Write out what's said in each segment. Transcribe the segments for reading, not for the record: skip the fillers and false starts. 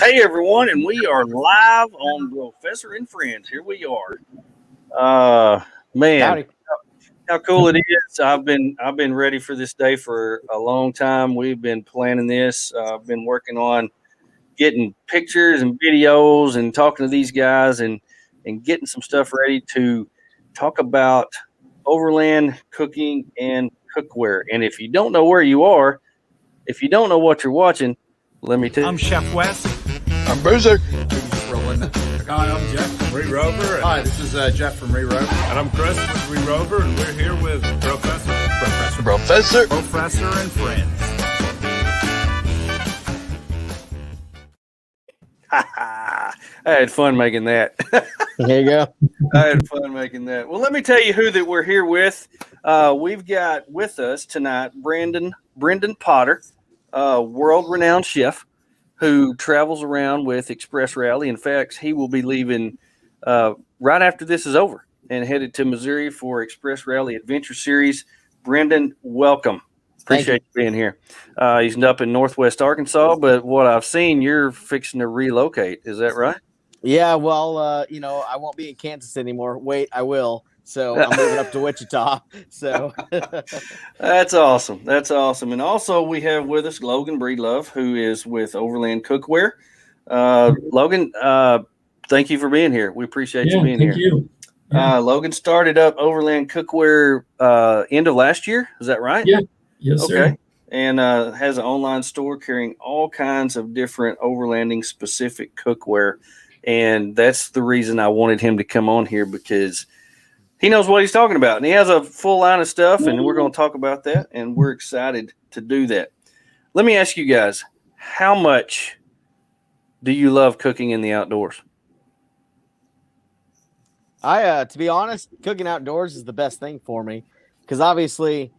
Hey everyone, and we are live on Professor and Friends. Here we are. Man, Howdy. how cool it is! I've been ready for this day for a long time. We've been planning this. I've been working on getting pictures and videos and talking to these guys and getting some stuff ready to talk about Overland cooking and cookware. And if you don't know where you are, if you don't know what you're watching, let me tell you. I'm Chef Wes. I'm Boozer. Rolling. Hi, I'm Jeff from Reusable. Hi, this is Jeff from Reusable. And I'm Chris from Reusable, and we're here with Professor and Friends. I had fun making that. There you go. I had fun making that. Well, let me tell you who that we're here with. We've got with us tonight Brendan Potter, world-renowned chef who travels around with Express Rally. In fact, he will be leaving right after this is over and headed to Missouri for Express Rally Adventure Series. Brendan, welcome. Appreciate you being here. He's up in Northwest Arkansas, but what I've seen, you're fixing to relocate. Is that right? Yeah, well, I won't be in Kansas anymore. Wait, I will. So I'm moving up to Wichita. So That's awesome. That's awesome. And also we have with us Logan Breedlove, who is with Overland Cookware. Logan, thank you for being here. We appreciate you being here. Thank you. Yeah. Logan started up Overland Cookware end of last year. Is that right? Yeah. Yes, Okay. sir. And has an online store carrying all kinds of different overlanding specific cookware. And that's the reason I wanted him to come on here, because he knows what he's talking about. And he has a full line of stuff, and we're going to talk about that. And we're excited to do that. Let me ask you guys, how much do you love cooking in the outdoors? to be honest, cooking outdoors is the best thing for me because obviously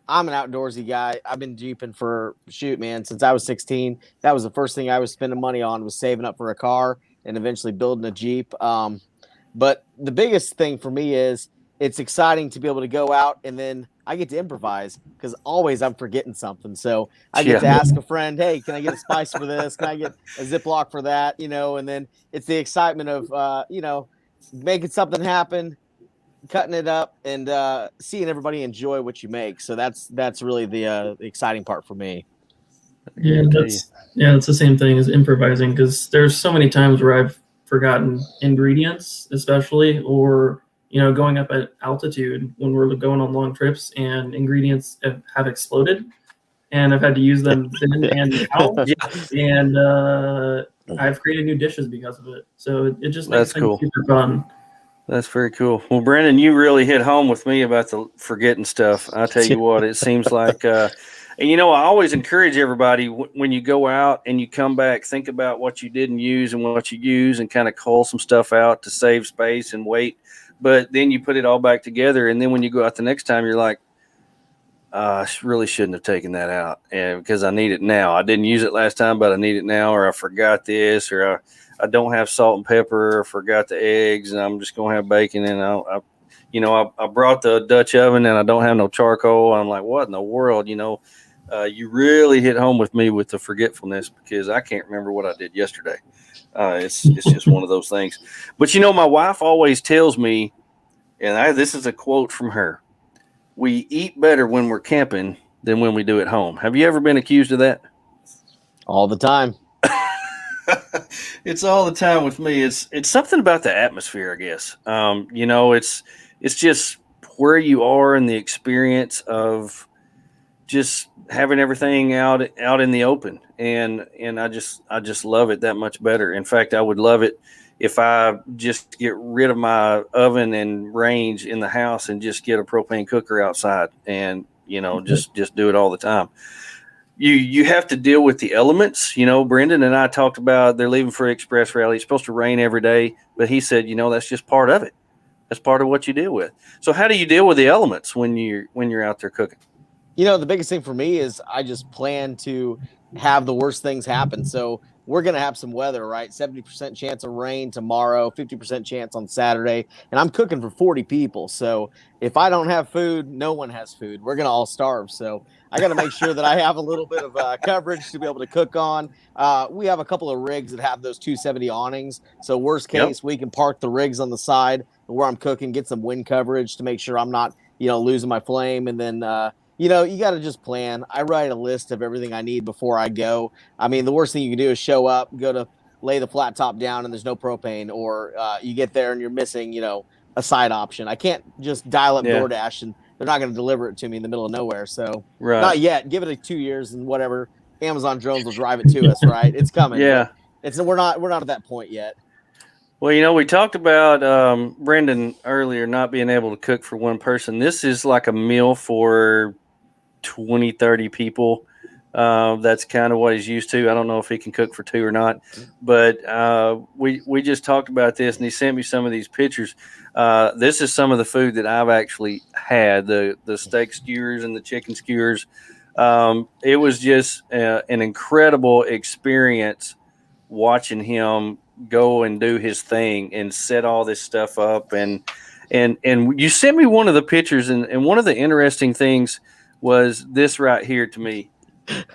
I'm an outdoorsy guy. I've been Jeeping for since I was 16. That was the first thing I was spending money on, was saving up for a car and eventually building a Jeep. But the biggest thing for me is it's exciting to be able to go out and then I get to improvise because always I'm forgetting something. So I get to ask a friend, hey, can I get a spice for this? Can I get a Ziploc for that? And then it's the excitement of, making something happen, cutting it up, and seeing everybody enjoy what you make. So that's really the exciting part for me. Yeah, it's the same thing as improvising, because there's so many times where I've forgotten ingredients, especially, or going up at altitude when we're going on long trips and ingredients have exploded, and I've had to use them then and now, and I've created new dishes because of it. So it just makes things super fun. That's very cool. Well, Brandon, you really hit home with me about the forgetting stuff. I tell you what, it seems like, and I always encourage everybody when you go out and you come back, think about what you didn't use and what you use, and kind of cull some stuff out to save space and weight. But then you put it all back together, and then when you go out the next time, you're like, I really shouldn't have taken that out, and because I need it now. I didn't use it last time, but I need it now, or I forgot this, or I don't have salt and pepper, or forgot the eggs, and I'm just going to have bacon, and I brought the Dutch oven, and I don't have no charcoal. I'm like, what in the world? You really hit home with me with the forgetfulness, because I can't remember what I did yesterday. It's just one of those things. But my wife always tells me, and this is a quote from her: we eat better when we're camping than when we do at home. Have you ever been accused of that? All the time. It's all the time with me. It's something about the atmosphere, I guess. It's just where you are and the experience of just having everything out in the open, and I just love it that much better. In fact, I would love it if I just get rid of my oven and range in the house and just get a propane cooker outside, and just do it all the time. You have to deal with the elements. Brendan and I talked about they're leaving for Express Rally. It's supposed to rain every day, but he said, that's just part of it. That's part of what you deal with. So how do you deal with the elements when you're out there cooking? The biggest thing for me is I just plan to have the worst things happen. So we're going to have some weather, right? 70% chance of rain tomorrow, 50% chance on Saturday. And I'm cooking for 40 people. So if I don't have food, no one has food. We're going to all starve. So I got to make sure that I have a little bit of coverage to be able to cook on. We have a couple of rigs that have those 270 awnings. So worst case, we can park the rigs on the side where I'm cooking, get some wind coverage to make sure I'm not, losing my flame. And then, you got to just plan. I write a list of everything I need before I go. I mean, the worst thing you can do is show up, go to lay the flat top down, and there's no propane, or you get there and you're missing, a side option. I can't just dial up DoorDash and they're not going to deliver it to me in the middle of nowhere. So not yet. Give it 2 years and whatever. Amazon drones will drive it to us, right? It's coming. Yeah. We're not at that point yet. Well, we talked about Brendan earlier not being able to cook for one person. This is like a meal for 20, 30 people. That's kind of what he's used to. I don't know if he can cook for two or not, but we just talked about this, and he sent me some of these pictures. This is some of the food that I've actually had, the steak skewers and the chicken skewers. It was just an incredible experience watching him go and do his thing and set all this stuff up. And you sent me one of the pictures, and one of the interesting things was this right here to me.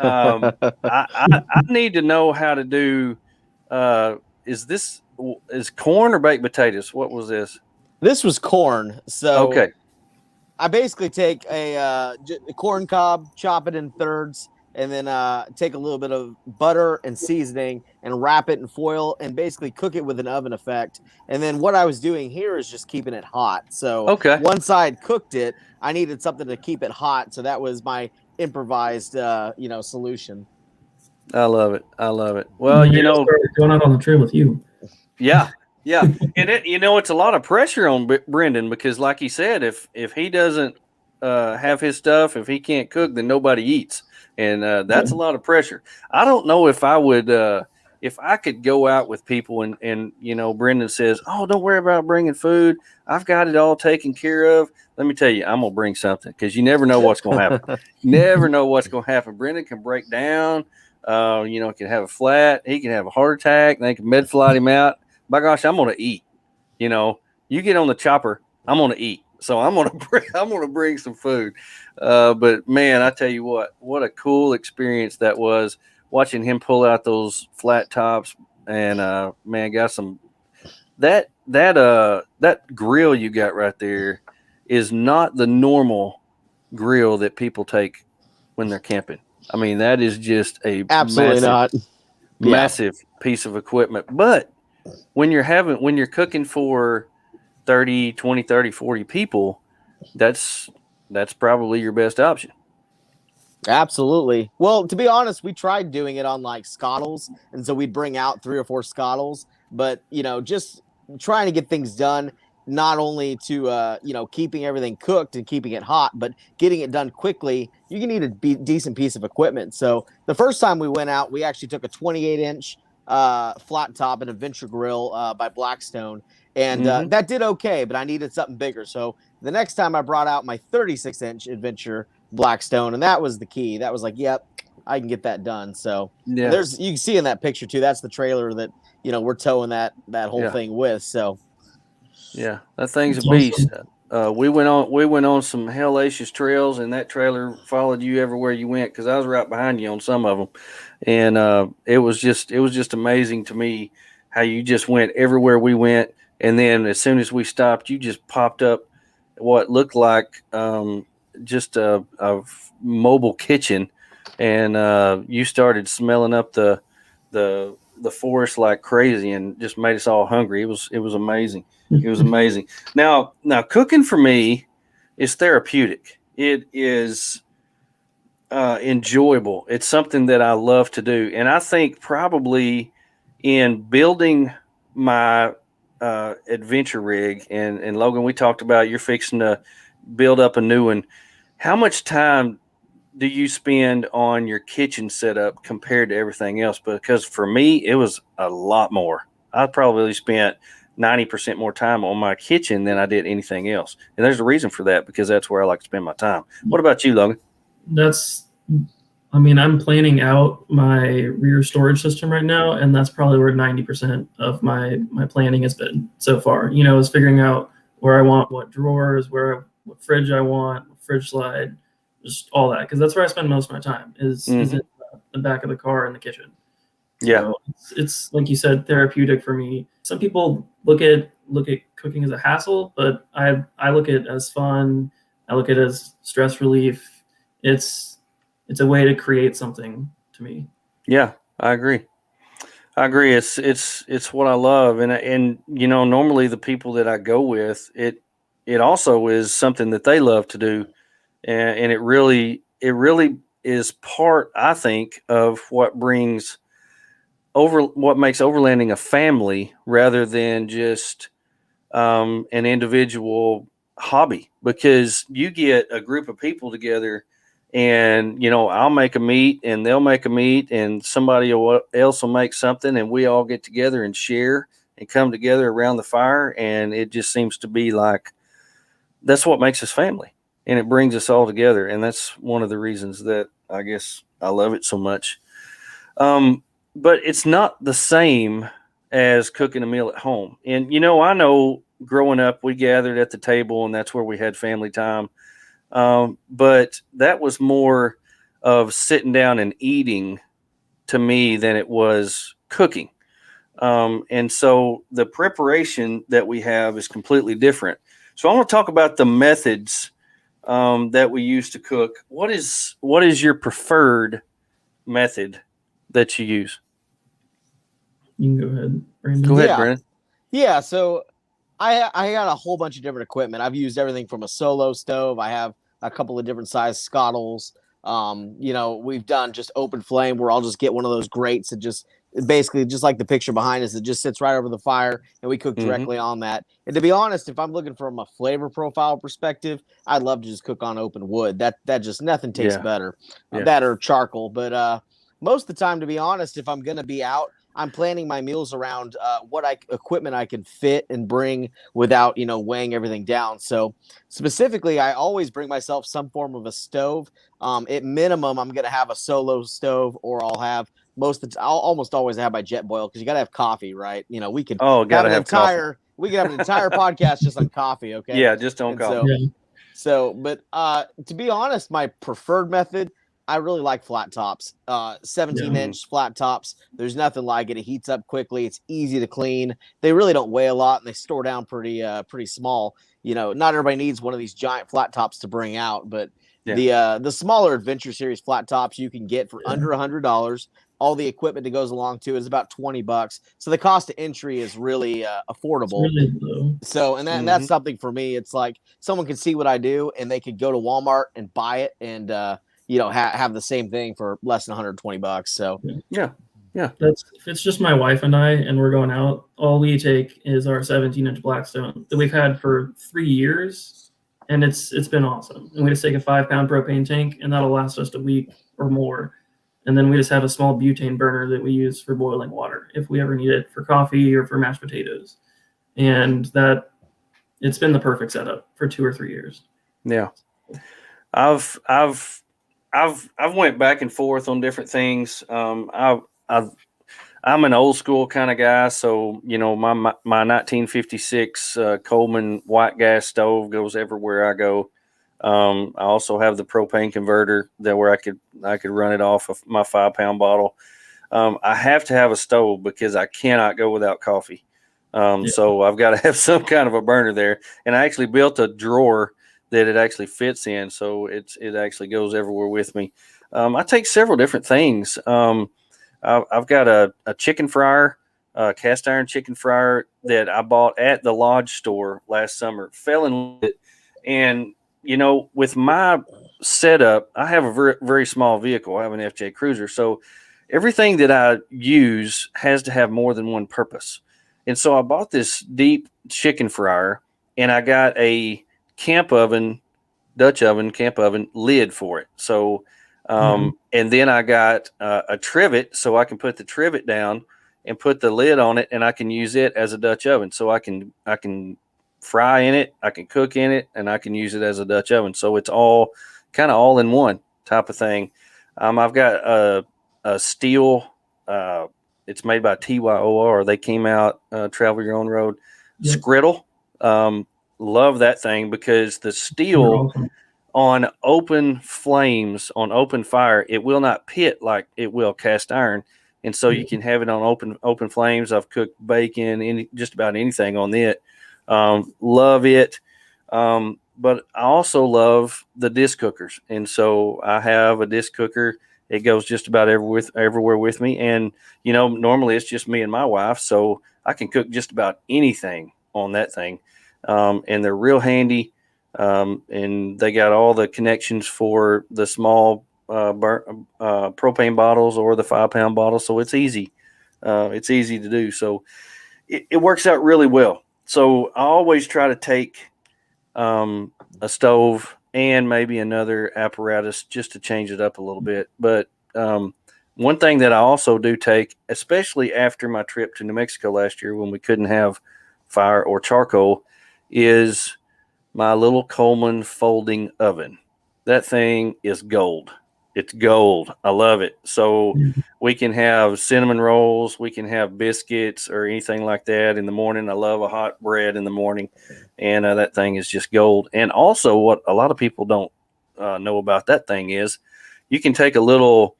I need to know how to do. Is corn or baked potatoes? What was this? This was corn. So okay, I basically take a corn cob, chop it in thirds, and then take a little bit of butter and seasoning and wrap it in foil and basically cook it with an oven effect. And then what I was doing here is just keeping it hot. So once I had cooked it, I needed something to keep it hot. So that was my improvised, solution. I love it. Well, going out on the trip with you. Yeah. And it's a lot of pressure on Brendan because, like he said, if he doesn't have his stuff, if he can't cook, then nobody eats, and that's a lot of pressure. I don't know if I would, if I could go out with people and Brendan says, "Oh, don't worry about bringing food. I've got it all taken care of." Let me tell you, I'm gonna bring something because you never know what's gonna happen. Never know what's gonna happen. Brendan can break down. Can have a flat. He can have a heart attack. They can med flight him out. My gosh, I'm gonna eat. You get on the chopper, I'm gonna eat. So I'm gonna bring some food. But man, I tell you what a cool experience that was watching him pull out those flat tops and got some that grill you got right there is not the normal grill that people take when they're camping. I mean, that is just a massive piece of equipment. But when you're cooking for 30, 20, 30, 40 people, that's probably your best option. Absolutely. Well, to be honest, we tried doing it on like scottles, and so we'd bring out 3 or 4 scottles, but just trying to get things done, not only to keeping everything cooked and keeping it hot, but getting it done quickly. You need a decent piece of equipment. So the first time we went out, we actually took a 28-inch flat top and a Venture grill by Blackstone, and that did okay, but I needed something bigger. So the next time I brought out my 36-inch Adventure Blackstone, and that was the key. That was like, yep, I can get that done. So you can see in that picture too, that's the trailer that we're towing that whole thing with. So yeah, that thing's a beast. We went on some hellacious trails, and that trailer followed you everywhere you went because I was right behind you on some of them, and it was just amazing to me how you just went everywhere we went, and then as soon as we stopped, you just popped up what looked like just a mobile kitchen, and you started smelling up the forest like crazy, and just made us all hungry. It was amazing. It was amazing. Now cooking for me is therapeutic. It is enjoyable. It's something that I love to do. And I think probably in building my adventure rig, and Logan, we talked about you're fixing to build up a new one. How much time do you spend on your kitchen setup compared to everything else? Because for me, it was a lot more. I probably spent 90% more time on my kitchen than I did anything else. And there's a reason for that, because that's where I like to spend my time. What about you, Logan? That's I mean, I'm planning out my rear storage system right now, and that's probably where 90% of my planning has been so far. Is figuring out where I want what drawers, what fridge I want, what fridge slide, just all that, because that's where I spend most of my time is in the back of the car in the kitchen. Yeah. So it's like you said, therapeutic for me. Some people look at cooking as a hassle, but I look at it as fun. I look at it as stress relief. It's a way to create something to me. Yeah, I agree. It's what I love, and normally the people that I go with, it also is something that they love to do, and it really is part, I think, of what makes overlanding a family rather than just an individual hobby, because you get a group of people together and I'll make a meat and they'll make a meat and somebody else will make something, and we all get together and share and come together around the fire, and it just seems to be like that's what makes us family, and it brings us all together, and that's one of the reasons that I guess I love it so much. But it's not the same as cooking a meal at home. And I know growing up we gathered at the table and that's where we had family time. But that was more of sitting down and eating to me than it was cooking. And so the preparation that we have is completely different. So I want to talk about the methods that we use to cook. What is your preferred method that you use? You can go ahead, Brandon. Go ahead, Yeah. Brandon. Yeah, so I got a whole bunch of different equipment. I've used everything from a solo stove. I have a couple of different size scottles. We've done just open flame where I'll just get one of those grates and just basically just like the picture behind us, it just sits right over the fire and we cook directly on that. And to be honest, if I'm looking from a flavor profile perspective, I'd love to just cook on open wood. That just nothing tastes better. That or charcoal. But most of the time, to be honest, if I'm gonna be out, I'm planning my meals around what equipment I can fit and bring without, weighing everything down. So specifically, I always bring myself some form of a stove. At minimum, I'm going to have a solo stove, or I'll have I'll almost always have my jet boil, because you got to have coffee, right? We could have an entire podcast just on coffee. Okay. Yeah. Just on coffee. But to be honest, my preferred method, I really like flat tops, 17-inch flat tops. There's nothing like it. It heats up quickly. It's easy to clean. They really don't weigh a lot, and they store down pretty small. Not everybody needs one of these giant flat tops to bring out, but the smaller Adventure Series flat tops you can get for under $100. All the equipment that goes along to is about $20. So the cost of entry is really affordable. It's really low. So, and that's something for me. It's like someone can see what I do and they could go to Walmart and buy it and, have the same thing for less than $120. So yeah. If it's just my wife and I, and we're going out, all we take is our 17-inch Blackstone that we've had for 3 years, and it's been awesome. And we just take a 5-pound propane tank, and that'll last us a week or more. And then we just have a small butane burner that we use for boiling water if we ever need it for coffee or for mashed potatoes. And it's been the perfect setup for 2 or 3 years. Yeah. I've went back and forth on different things. I'm an old school kind of guy, so my 1956 Coleman white gas stove goes everywhere I go. I also have the propane converter where I could run it off of my 5-pound bottle. I have to have a stove because I cannot go without coffee. So I've got to have some kind of a burner there. And I actually built a drawer that it actually fits in, so it actually goes everywhere with me. I take several different things. I've got a chicken fryer, cast iron chicken fryer that I bought at the Lodge store last summer. Fell in love with it, and with my setup, I have a very, very small vehicle. I have an FJ Cruiser, so everything that I use has to have more than one purpose. And so I bought this deep chicken fryer, and I got a Dutch oven, camp oven lid for it. So, and then I got a trivet, so I can put the trivet down and put the lid on it, and I can use it as a Dutch oven. So I can fry in it, I can cook in it, and I can use it as a Dutch oven. So it's all kind of all in one type of thing. I've got a steel. It's made by TYOR. They came out, Travel Your Own Road. Yep. Scriddle. Love that thing because the They're steel awesome. on open flames, on open fire, it will not pit like it will cast iron. And so you can have it on open flames. I've cooked bacon, just about anything on it. Love it. But I also love the disc cookers. And so I have a disc cooker. It goes just about everywhere with me. And, normally it's just me and my wife. So I can cook just about anything on that thing. And they're real handy. And they got all the connections for the small propane bottles or the 5-pound bottles. So it's easy. It's easy to do. So it works out really well. So I always try to take a stove and maybe another apparatus just to change it up a little bit. But one thing that I also do take, especially after my trip to New Mexico last year when we couldn't have fire or charcoal, is my little Coleman folding oven. That thing is gold. It's gold. I love it. So we can have cinnamon rolls. We can have biscuits or anything like that in the morning. I love a hot bread in the morning. And that thing is just gold. And also what a lot of people don't know about that thing is you can take a little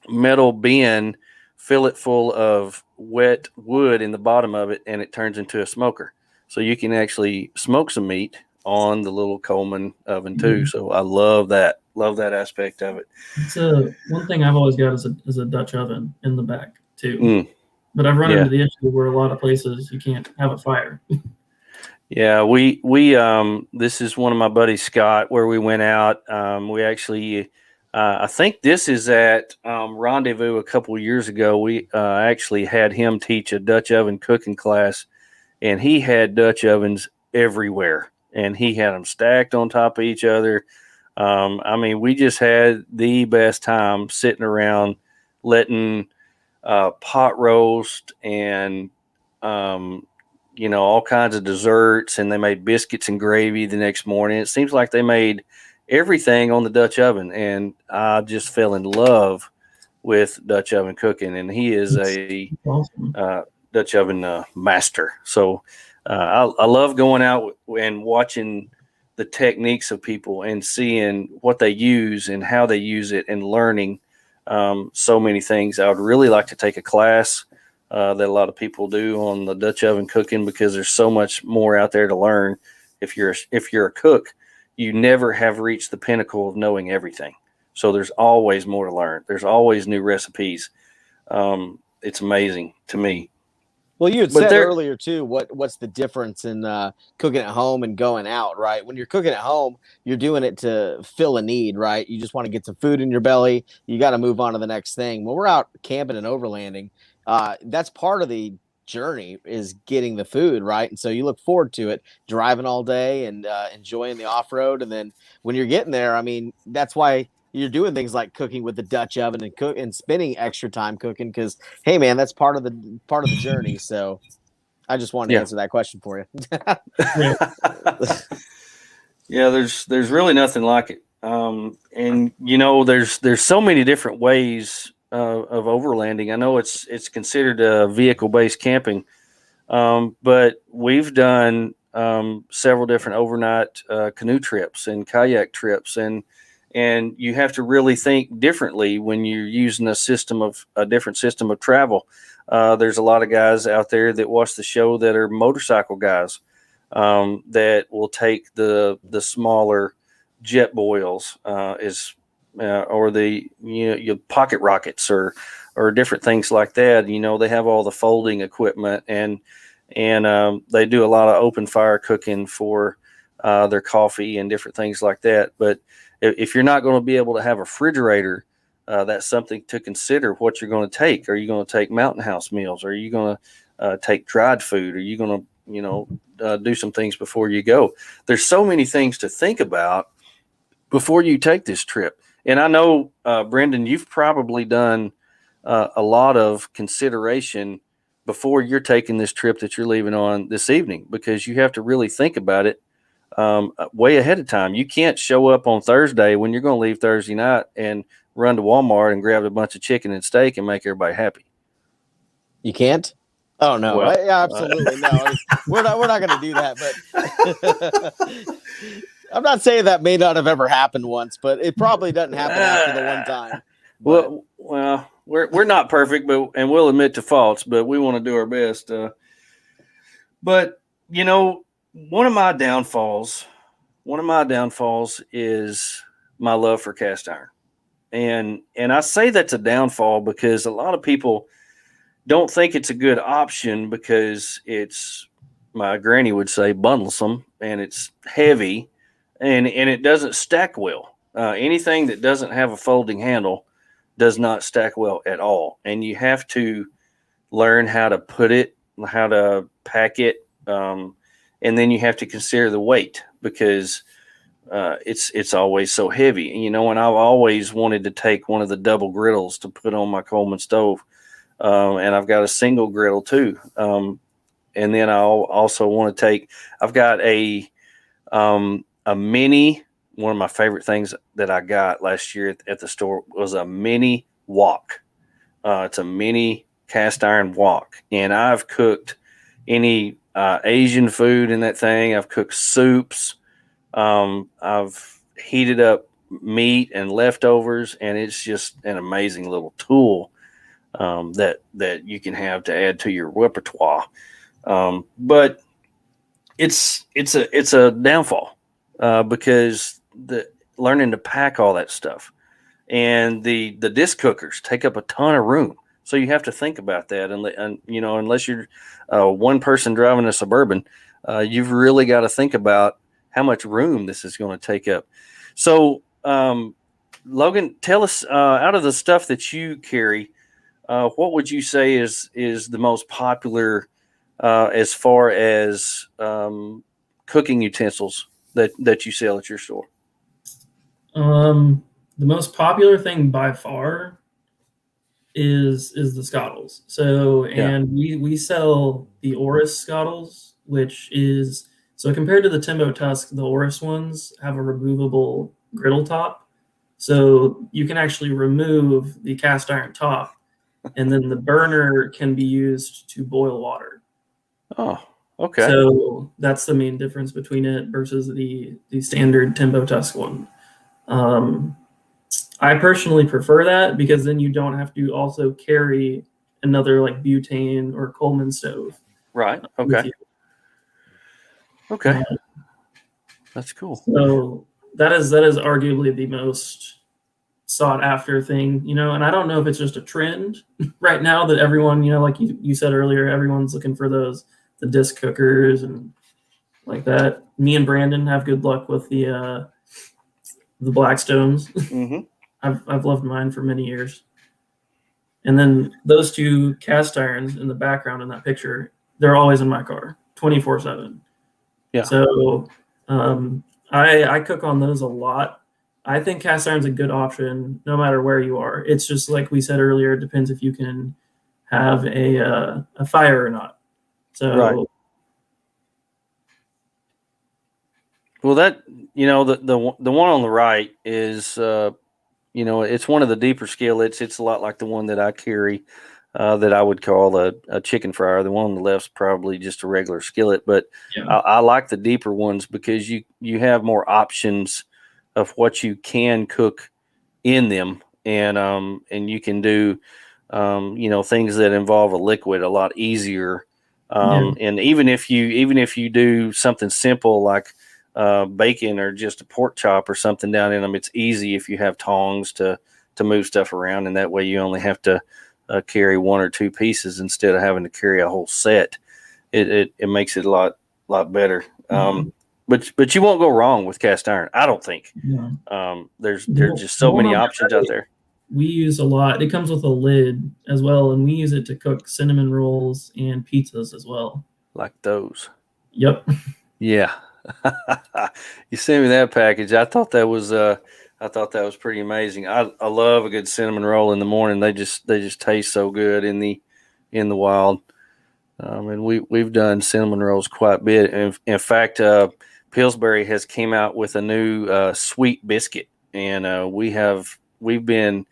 metal bin, fill it full of wet wood in the bottom of it, and it turns into a smoker. So you can actually smoke some meat on the little Coleman oven too. So I love that aspect of it. It's one thing I've always got is a Dutch oven in the back too. But I've run into the issue where a lot of places you can't have a fire. Yeah, we this is one of my buddies, Scott, where we went out. We actually, I think this is at Rendezvous a couple of years ago. We actually had him teach a Dutch oven cooking class, and he had Dutch ovens everywhere, and he had them stacked on top of each other. I mean, we just had the best time sitting around letting pot roast and all kinds of desserts, and they made biscuits and gravy the next morning. It seems like they made everything on the Dutch oven, and I just fell in love with Dutch oven cooking, and he is a Awesome. Dutch oven master. So I love going out and watching the techniques of people and seeing what they use and how they use it and learning so many things. I would really like to take a class that a lot of people do on the Dutch oven cooking, because there's so much more out there to learn. If you're a cook, you never have reached the pinnacle of knowing everything. So there's always more to learn. There's always new recipes. It's amazing to me. Well, you had said earlier too, what's the difference in cooking at home and going out, right? When you're cooking at home, you're doing it to fill a need, right? You just want to get some food in your belly. You got to move on to the next thing. When we're out camping and overlanding, that's part of the journey, is getting the food, right? And so you look forward to it, driving all day and enjoying the off-road. And then when you're getting there, I mean, that's why you're doing things like cooking with the Dutch oven and spending extra time cooking, because hey man, that's part of the journey. So I just wanted to answer that question for you. Yeah, there's really nothing like it. And there's so many different ways of overlanding. I know it's considered vehicle-based camping, but we've done several different overnight canoe trips and kayak trips, and you have to really think differently when you're using a different system of travel. There's a lot of guys out there that watch the show that are motorcycle guys that will take the smaller jet boils or the your pocket rockets or different things like that. They have all the folding equipment, and they do a lot of open fire cooking for their coffee and different things like that. But if you're not going to be able to have a refrigerator, that's something to consider what you're going to take. Are you going to take Mountain House meals? Are you going to take dried food? Are you going to, do some things before you go? There's so many things to think about before you take this trip. And I know, Brendan, you've probably done a lot of consideration before you're taking this trip that you're leaving on this evening, because you have to really think about it way ahead of time. You can't show up on Thursday when you're going to leave Thursday night and run to Walmart and grab a bunch of chicken and steak and make everybody happy. You can't? Oh no. Well, Yeah, absolutely no. I mean, we're not going to do that, but I'm not saying that may not have ever happened once, but it probably doesn't happen after the one time. But, Well, we're not perfect, and we'll admit to faults, but we want to do our best. But you know, one of my downfalls is my love for cast iron, and I say that's a downfall because a lot of people don't think it's a good option because it's, my granny would say, bundlesome, and it's heavy, and it doesn't stack well. Anything that doesn't have a folding handle does not stack well at all, and you have to learn how to put it, how to pack it, and then you have to consider the weight because it's always so heavy. You know, and I've always wanted to take one of the double griddles to put on my Coleman stove. And I've got a single griddle too. And then I'll also want to take, I've got a mini, one of my favorite things that I got last year at the store was a mini wok. It's a mini cast iron wok. And I've cooked any Asian food in that thing. I've cooked soups. I've heated up meat and leftovers, and it's just an amazing little tool that you can have to add to your repertoire. But it's a downfall because learning to pack all that stuff, and the disc cookers take up a ton of room. So you have to think about that. And you know, unless you're one person driving a Suburban, you've really got to think about how much room this is going to take up. So, Logan, tell us, out of the stuff that you carry, what would you say is the most popular as far as cooking utensils that you sell at your store? The most popular thing by far is the scottles. So, and we sell the Oris scottles, which is, so compared to the Timbo Tusk, the Oris ones have a removable griddle top. So you can actually remove the cast iron top, and then the burner can be used to boil water. Oh, okay. So that's the main difference between it versus the standard Timbo Tusk one. I personally prefer that because then you don't have to also carry another like butane or Coleman stove. Right. Okay. Okay. That's cool. So that is arguably the most sought after thing, you know, and I don't know if it's just a trend right now that everyone, you know, like you said earlier, everyone's looking for the disc cookers and like that. Me and Brandon have good luck with the Blackstones. Mm-hmm. I've loved mine for many years. And then those two cast irons in the background in that picture, they're always in my car 24/7. Yeah. So I cook on those a lot. I think cast iron's a good option no matter where you are. It's just like we said earlier, it depends if you can have a fire or not. So right. Well, that, you know, the one on the right is you know, it's one of the deeper skillets. It's a lot like the one that I carry that I would call a chicken fryer. The one on the left's probably just a regular skillet, but yeah. I like the deeper ones because you have more options of what you can cook in them, and you can do you know, things that involve a liquid a lot easier. And even if you do something simple like bacon or just a pork chop or something down in them, it's easy if you have tongs to move stuff around, and that way you only have to carry one or two pieces instead of having to carry a whole set. It makes it a lot better. Mm-hmm. But you won't go wrong with cast iron, I don't think. Yeah. There's just so many options out there. We use a lot. It comes with a lid as well, and we use it to cook cinnamon rolls and pizzas as well. Like those. Yep. Yeah. You sent me that package. I thought that was pretty amazing. I love a good cinnamon roll in the morning. They just taste so good in the wild. And we've done cinnamon rolls quite a bit. In fact, Pillsbury has came out with a new sweet biscuit, and we've been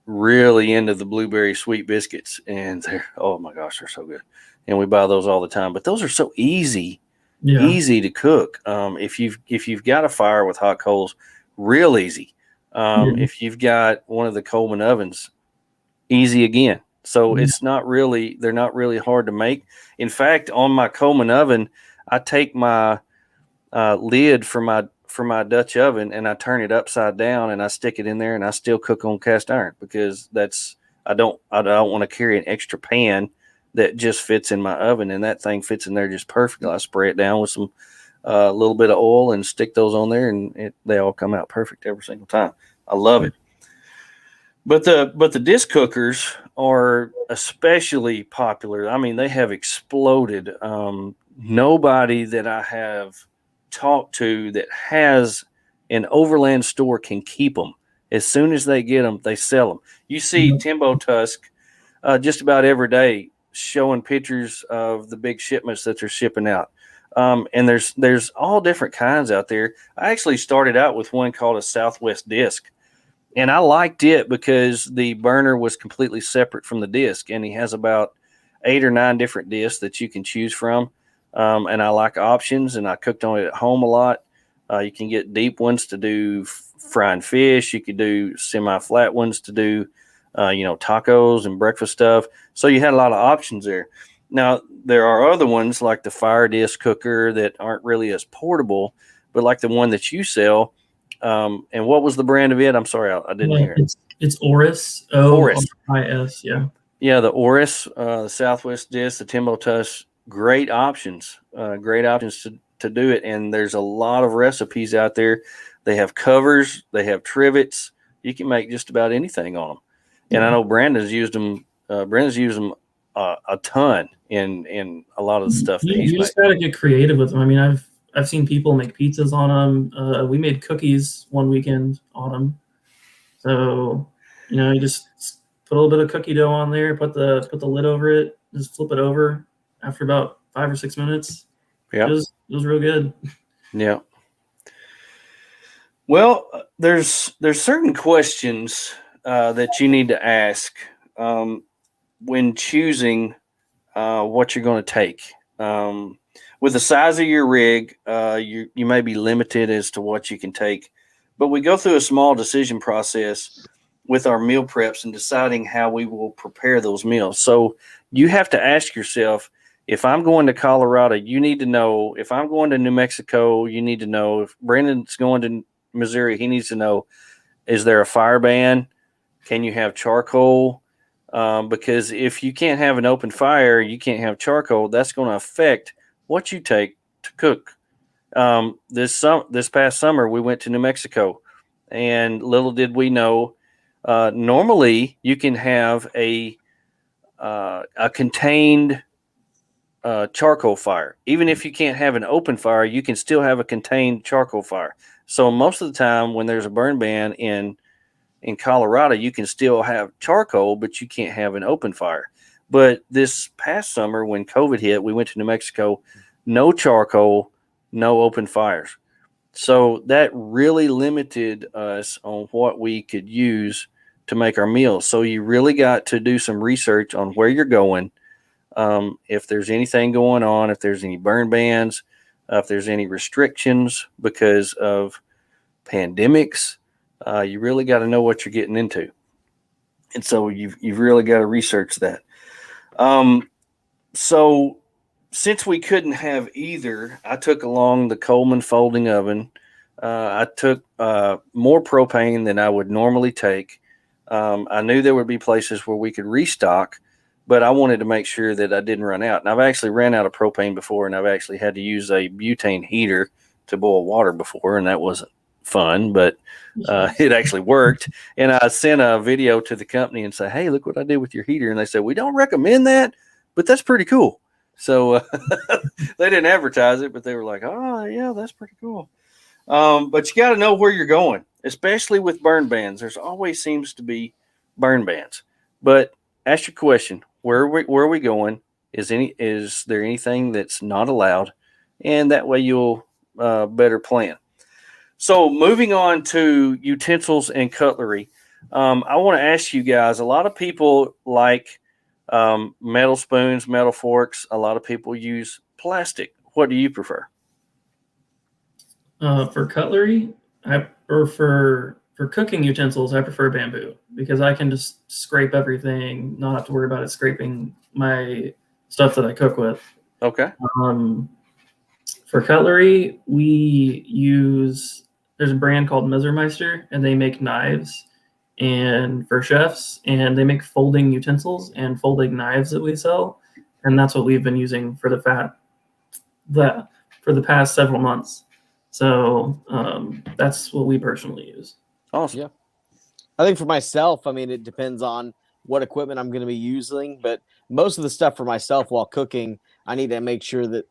really into the blueberry sweet biscuits, and they're, oh my gosh, they're so good. And we buy those all the time. But those are so easy to cook. If you've got a fire with hot coals, real easy. If you've got one of the Coleman ovens, easy again. So they're not really hard to make. In fact, on my Coleman oven, I take my lid for my Dutch oven and I turn it upside down and I stick it in there, and I still cook on cast iron because I don't want to carry an extra pan that just fits in my oven, and that thing fits in there just perfectly. I spray it down with some little bit of oil and stick those on there, and they all come out perfect every single time. I love it. But the disc cookers are especially popular. I mean, they have exploded. Nobody that I have talked to that has an Overland store can keep them. As soon as they get them, they sell them. You see Timbo Tusk just about every day showing pictures of the big shipments that they're shipping out. And there's all different kinds out there. I actually started out with one called a Southwest disc, and I liked it because the burner was completely separate from the disc, and he has about 8 or 9 different discs that you can choose from. And I like options, and I cooked on it at home a lot. You can get deep ones to do frying fish. You could do semi-flat ones to do, tacos and breakfast stuff. So you had a lot of options there. Now, there are other ones like the fire disc cooker that aren't really as portable, but like the one that you sell. And what was the brand of it? I'm sorry, I didn't hear it. It's Oris. O-R-I-S, yeah. Yeah, the Oris, the Southwest disc, the Timbo Tusk. Great options to do it. And there's a lot of recipes out there. They have covers, they have trivets. You can make just about anything on them. And I know Brandon's used them. A ton in a lot of the stuff that he's You just got to get creative with them. I mean, I've seen people make pizzas on them. We made cookies one weekend on them. So, you just put a little bit of cookie dough on there, put the lid over it, just flip it over. After about 5 or 6 minutes, it was real good. Yeah. Well, there's certain questions that you need to ask when choosing what you're going to take. With the size of your rig, you may be limited as to what you can take, but we go through a small decision process with our meal preps and deciding how we will prepare those meals. So you have to ask yourself, if I'm going to Colorado, you need to know. If I'm going to New Mexico, you need to know. If Brandon's going to Missouri, he needs to know, is there a fire ban? Can you have charcoal? Because if you can't have an open fire, you can't have charcoal. That's going to affect what you take to cook. This past summer, we went to New Mexico, and little did we know, normally you can have a contained charcoal fire. Even if you can't have an open fire, you can still have a contained charcoal fire. So most of the time when there's a burn ban in Colorado, you can still have charcoal, but you can't have an open fire. But this past summer when COVID hit, we went to New Mexico, no charcoal, no open fires. So that really limited us on what we could use to make our meals. So you really got to do some research on where you're going. If there's anything going on, if there's any burn bans, if there's any restrictions because of pandemics, you really got to know what you're getting into. And so you've really got to research that. So since we couldn't have either, I took along the Coleman folding oven. I took more propane than I would normally take. I knew there would be places where we could restock, but I wanted to make sure that I didn't run out. And I've actually ran out of propane before, and I've actually had to use a butane heater to boil water before, and that wasn't fun, but it actually worked. And I sent a video to the company and said, hey, look what I did with your heater. And they said, we don't recommend that, but that's pretty cool. So they didn't advertise it, but they were like, oh, yeah, that's pretty cool. But you got to know where you're going, especially with burn bans. There's always seems to be burn bans. But ask your question, where are we going? Is there anything that's not allowed? And that way you'll better plan. So moving on to utensils and cutlery, I want to ask you guys. A lot of people like metal spoons, metal forks. A lot of people use plastic. What do you prefer? For cutlery, for cooking utensils, I prefer bamboo because I can just scrape everything, not have to worry about it scraping my stuff that I cook with. Okay. For cutlery, there's a brand called Messermeister, and they make knives and for chefs, and they make folding utensils and folding knives that we sell, and that's what we've been using for the past several months. So that's what we personally use. Awesome. Yeah. I think for myself, I mean, it depends on what equipment I'm going to be using, but most of the stuff for myself while cooking, I need to make sure that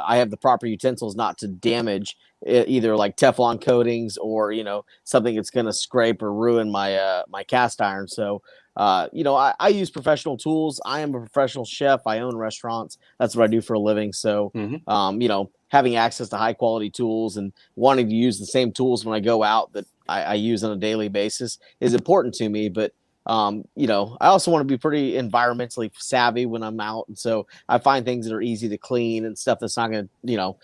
I have the proper utensils not to damage either like Teflon coatings or, something that's going to scrape or ruin my cast iron. So, I use professional tools. I am a professional chef. I own restaurants. That's what I do for a living. So, having access to high quality tools and wanting to use the same tools when I go out that I use on a daily basis is important to me. But I also want to be pretty environmentally savvy when I'm out. And so I find things that are easy to clean and stuff that's not going to,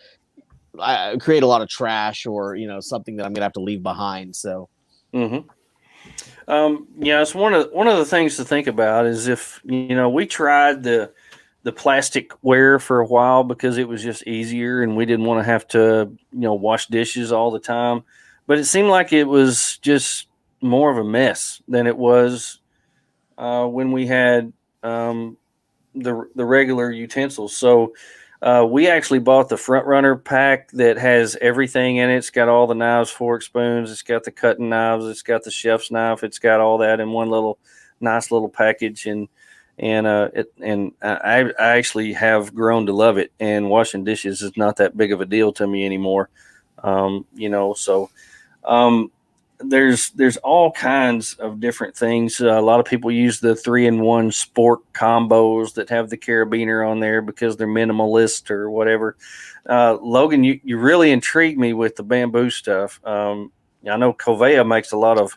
create a lot of trash or, something that I'm going to have to leave behind. So, it's one of the things to think about is if, we tried the plastic ware for a while because it was just easier and we didn't want to have to, wash dishes all the time. But it seemed like it was just more of a mess than it was when we had the regular utensils. So we actually bought the Front Runner pack that has everything in it. It's got all the knives, forks, spoons. It's got the cutting knives. It's got the chef's knife. It's got all that in one nice little package. And I actually have grown to love it. And washing dishes is not that big of a deal to me anymore. There's all kinds of different things. A lot of people use the 3-in-1 sport combos that have the carabiner on there because they're minimalist or whatever. Logan, you really intrigued me with the bamboo stuff. I know Covea makes a lot of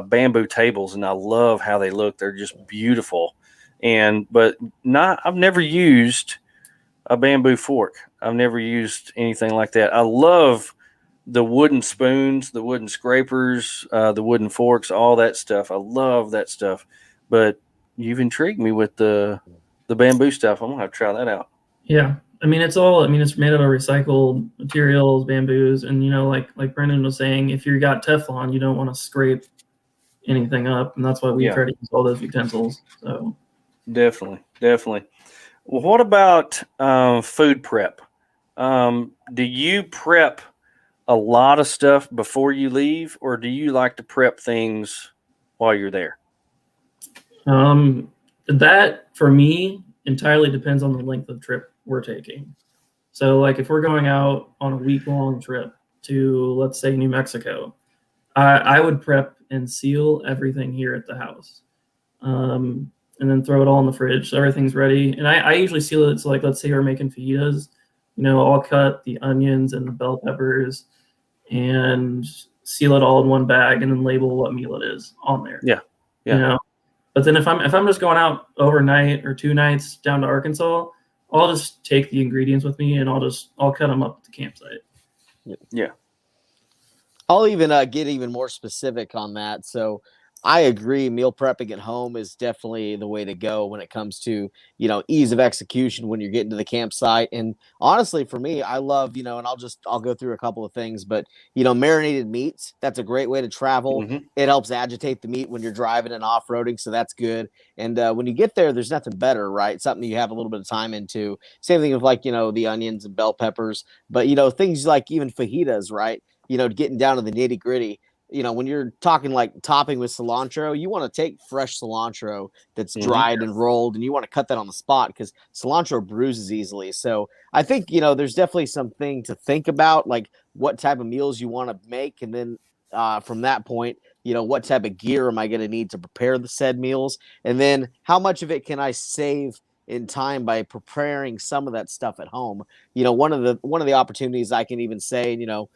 bamboo tables, and I love how they look. They're just beautiful. I've never used a bamboo fork. I've never used anything like that. I love the wooden spoons, the wooden scrapers, the wooden forks, all that stuff. I love that stuff. But you've intrigued me with the bamboo stuff. I'm gonna have to try that out. Yeah. It's made out of recycled materials, bamboos, and like Brendan was saying, if you got Teflon, you don't want to scrape anything up, and that's why we try to use all those utensils. So definitely. Well, what about food prep? Do you prep a lot of stuff before you leave, or do you like to prep things while you're there? That for me entirely depends on the length of trip we're taking. So like if we're going out on a week-long trip to, let's say, New Mexico, I would prep and seal everything here at the house. And then throw it all in the fridge so everything's ready. And I usually seal it. So like, let's say we're making fajitas, I'll cut the onions and the bell peppers and seal it all in one bag and then label what meal it is on there. Yeah. But then if I'm just going out overnight or 2 nights down to Arkansas, I'll just take the ingredients with me and I'll cut them up at the campsite. Yeah. I'll even get even more specific on that. So I agree. Meal prepping at home is definitely the way to go when it comes to, ease of execution when you're getting to the campsite. And honestly, for me, I love, and I'll go through a couple of things, but, marinated meats, that's a great way to travel. Mm-hmm. It helps agitate the meat when you're driving and off-roading. So that's good. And when you get there, there's nothing better, right? Something you have a little bit of time into. Same thing with like, the onions and bell peppers, but, things like even fajitas, right? Getting down to the nitty gritty. When you're talking like topping with cilantro, you want to take fresh cilantro that's dried and rolled, and you want to cut that on the spot because cilantro bruises easily. So I think, there's definitely something to think about, like what type of meals you want to make. And then from that point, what type of gear am I going to need to prepare the said meals? And then how much of it can I save in time by preparing some of that stuff at home. You know, one of the opportunities I can even say, you know,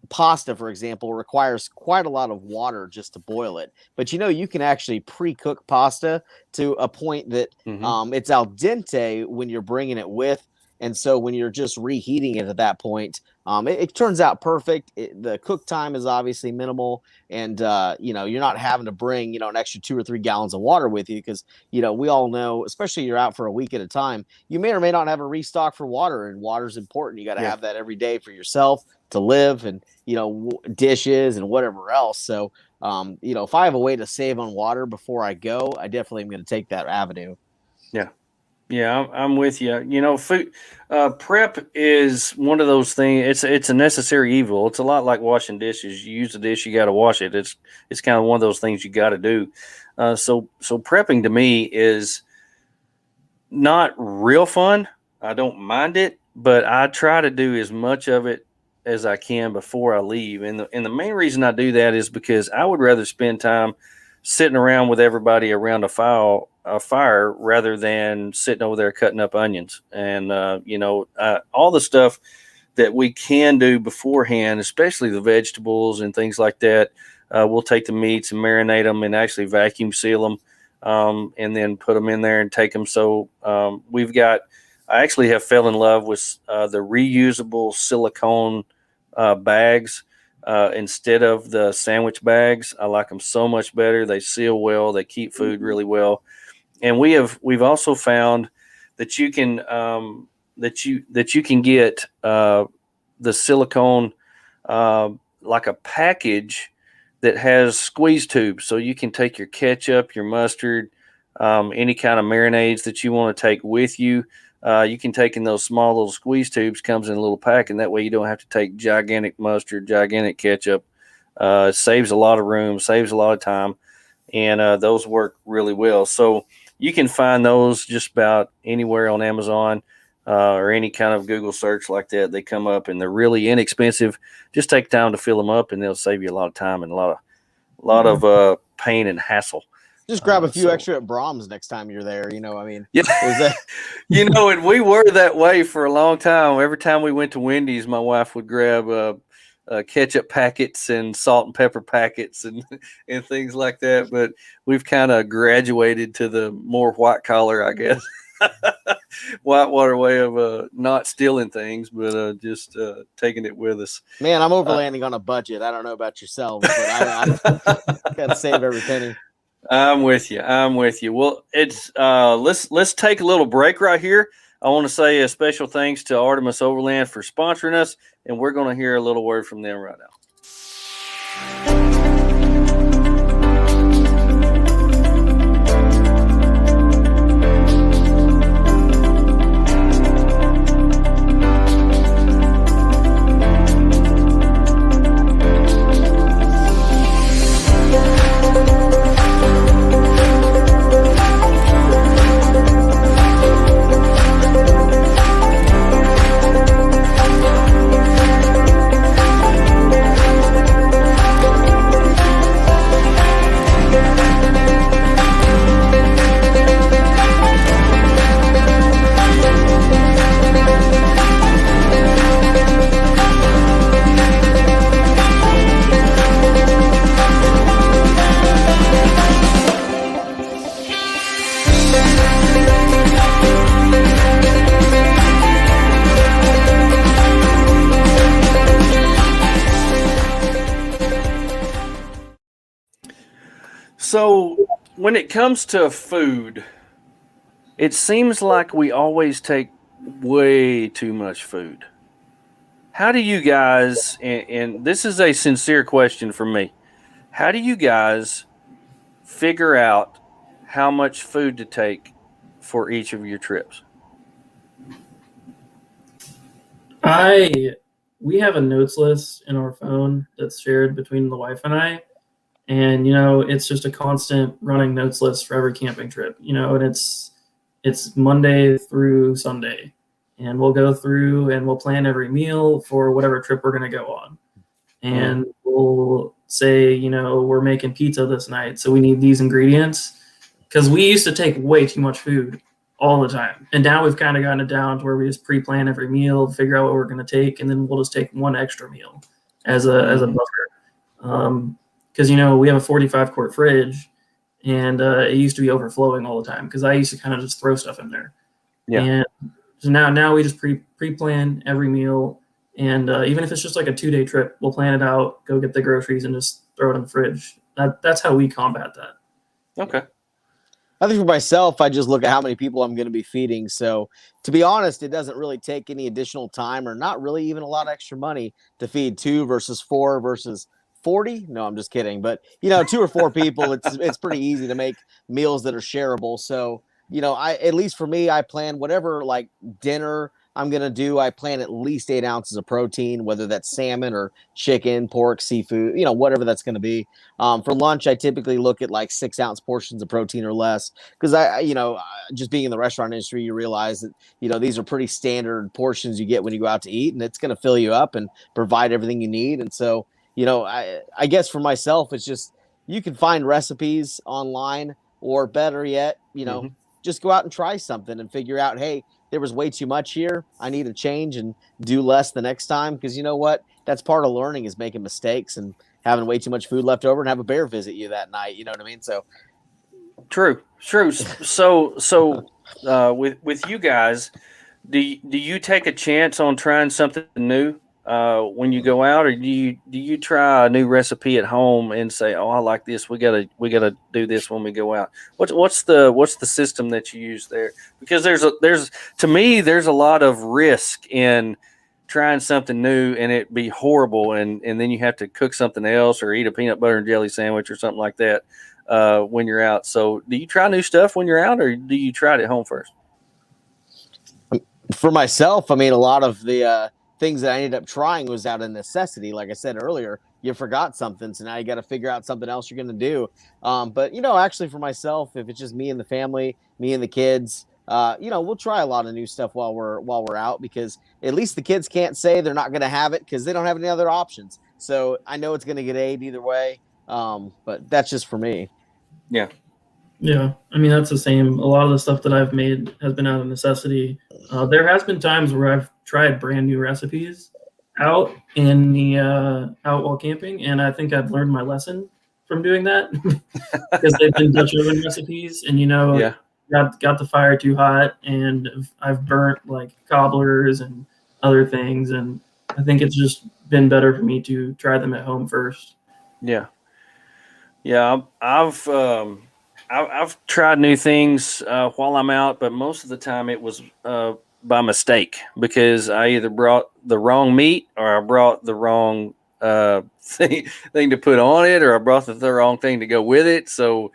pasta, for example, requires quite a lot of water just to boil it. But you know, you can actually pre-cook pasta to a point that it's al dente when you're bringing it with. And so when you're just reheating it at that point, it turns out perfect. The cook time is obviously minimal, and you know, you're not having to bring, you know, an extra 2 or 3 gallons of water with you, because, you know, we all know, especially you're out for a week at a time, you may or may not have a restock for water, and water's important. You got to have that every day for yourself to live, and, you know, dishes and whatever else. So, you know, if I have a way to save on water before I go, I definitely am going to take that avenue. Yeah. Yeah, I'm with you. You know, food prep is one of those things. It's a necessary evil. It's a lot like washing dishes. You use the dish, you got to wash it. It's kind of one of those things you got to do. So prepping to me is not real fun. I don't mind it, but I try to do as much of it as I can before I leave. And the main reason I do that is because I would rather spend time sitting around with everybody around a fire rather than sitting over there cutting up onions. And you know, all the stuff that we can do beforehand, especially the vegetables and things like that, we'll take the meats and marinate them and actually vacuum seal them, and then put them in there and take them. So I actually have fell in love with the reusable silicone bags. Instead of the sandwich bags. I like them so much better. They seal well. They keep food really well. And we've also found that you can get the silicone like a package that has squeeze tubes, so you can take your ketchup, your mustard, any kind of marinades that you want to take with you. You can take in those small little squeeze tubes, comes in a little pack, and that way you don't have to take gigantic mustard, gigantic ketchup. It saves a lot of room, saves a lot of time, and those work really well. So you can find those just about anywhere on Amazon or any kind of Google search like that. They come up, and they're really inexpensive. Just take time to fill them up, and they'll save you a lot of time and a lot of pain and hassle. Just grab a few extra at Brahms next time you're there. You know, I mean, yeah. You know, and we were that way for a long time. Every time we went to Wendy's, my wife would grab ketchup packets and salt and pepper packets and things like that. But we've kind of graduated to the more white collar, I guess, whitewater way of not stealing things, but just taking it with us. Man, I'm overlanding on a budget. I don't know about yourselves, but I got to save every penny. I'm with you. Well, it's let's take a little break right here. I want to say a special thanks to Artemis Overland for sponsoring us, and we're going to hear a little word from them right now. So when it comes to food, it seems like we always take way too much food. How do you guys, and this is a sincere question from me, how do you guys figure out how much food to take for each of your trips? We have a notes list in our phone that's shared between the wife and I. And, you know, it's just a constant running notes list for every camping trip, you know, and it's Monday through Sunday. And we'll go through and we'll plan every meal for whatever trip we're going to go on. And we'll say, you know, we're making pizza this night, so we need these ingredients. Because we used to take way too much food all the time. And now we've kind of gotten it down to where we just pre-plan every meal, figure out what we're going to take, and then we'll just take one extra meal as a buffer. Because we have a 45 quart fridge, and it used to be overflowing all the time because I used to kind of just throw stuff in there. Yeah. And so now we just pre-plan every meal, and even if it's just like a 2-day trip, we'll plan it out, go get the groceries, and just throw it in the fridge. That's how we combat that. Okay. I think for myself, I just look at how many people I'm going to be feeding. So to be honest, it doesn't really take any additional time or not really even a lot of extra money to feed 2 versus 4 versus 40. No, I'm just kidding. But 2 or 4 people, it's pretty easy to make meals that are shareable. So, at least for me, I plan whatever like dinner I'm going to do. I plan at least 8 ounces of protein, whether that's salmon or chicken, pork, seafood, whatever that's going to be. For lunch, I typically look at like 6-ounce portions of protein or less because just being in the restaurant industry, you realize that, these are pretty standard portions you get when you go out to eat, and it's going to fill you up and provide everything you need. And so, I guess for myself, it's just, you can find recipes online, or better yet, just go out and try something and figure out, hey, there was way too much here. I need to change and do less the next time. Because you know what? That's part of learning, is making mistakes and having way too much food left over and have a bear visit you that night. You know what I mean? So True. So with you guys, do you take a chance on trying something new when you go out, or do you try a new recipe at home and say, oh, I like this, we gotta do this when we go out? What's the system that you use there? Because there's to me there's a lot of risk in trying something new and it be horrible, and then you have to cook something else or eat a peanut butter and jelly sandwich or something like that when you're out. So do you try new stuff when you're out, or do you try it at home first? For myself, I mean, a lot of the things that I ended up trying was out of necessity. Like I said earlier, you forgot something, so now you got to figure out something else you're going to do. But actually for myself, if it's just me and the family, me and the kids, we'll try a lot of new stuff while we're out, because at least the kids can't say they're not going to have it because they don't have any other options. So I know it's going to get aid either way. But that's just for me. Yeah. Yeah, I mean, that's the same. A lot of the stuff that I've made has been out of necessity. There has been times where I've tried brand new recipes out while camping, and I think I've learned my lesson from doing that because they've been Dutch oven recipes, and got the fire too hot, and I've burnt like cobblers and other things, and I think it's just been better for me to try them at home first. Yeah. I've tried new things while I'm out, but most of the time it was by mistake, because I either brought the wrong meat, or I brought the wrong thing to put on it, or I brought the wrong thing to go with it. So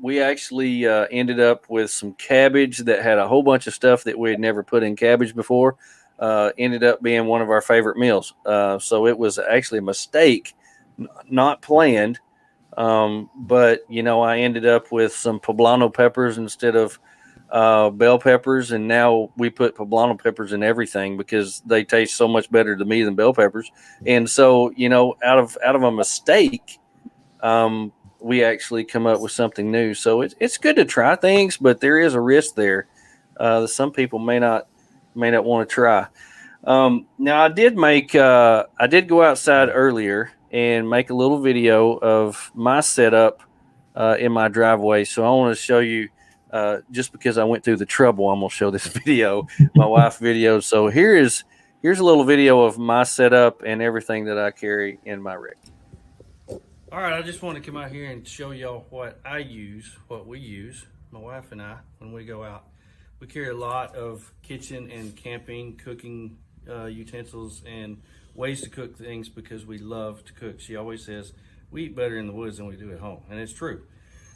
we actually ended up with some cabbage that had a whole bunch of stuff that we had never put in cabbage before. Ended up being one of our favorite meals. So it was actually a mistake, not planned. But I ended up with some poblano peppers instead of bell peppers, and now we put poblano peppers in everything because they taste so much better to me than bell peppers. And so out of a mistake, we actually come up with something new. So it's good to try things, but there is a risk there that some people may not want to try. Now I did go outside earlier and make a little video of my setup in my driveway. So I want to show you, just because I went through the trouble, I'm going to show this video, my wife video. So here's a little video of my setup and everything that I carry in my rig. All right, I just want to come out here and show y'all what we use, my wife and I, when we go out. We carry a lot of kitchen and camping, cooking utensils and ways to cook things, because we love to cook. She always says we eat better in the woods than we do at home, and it's true.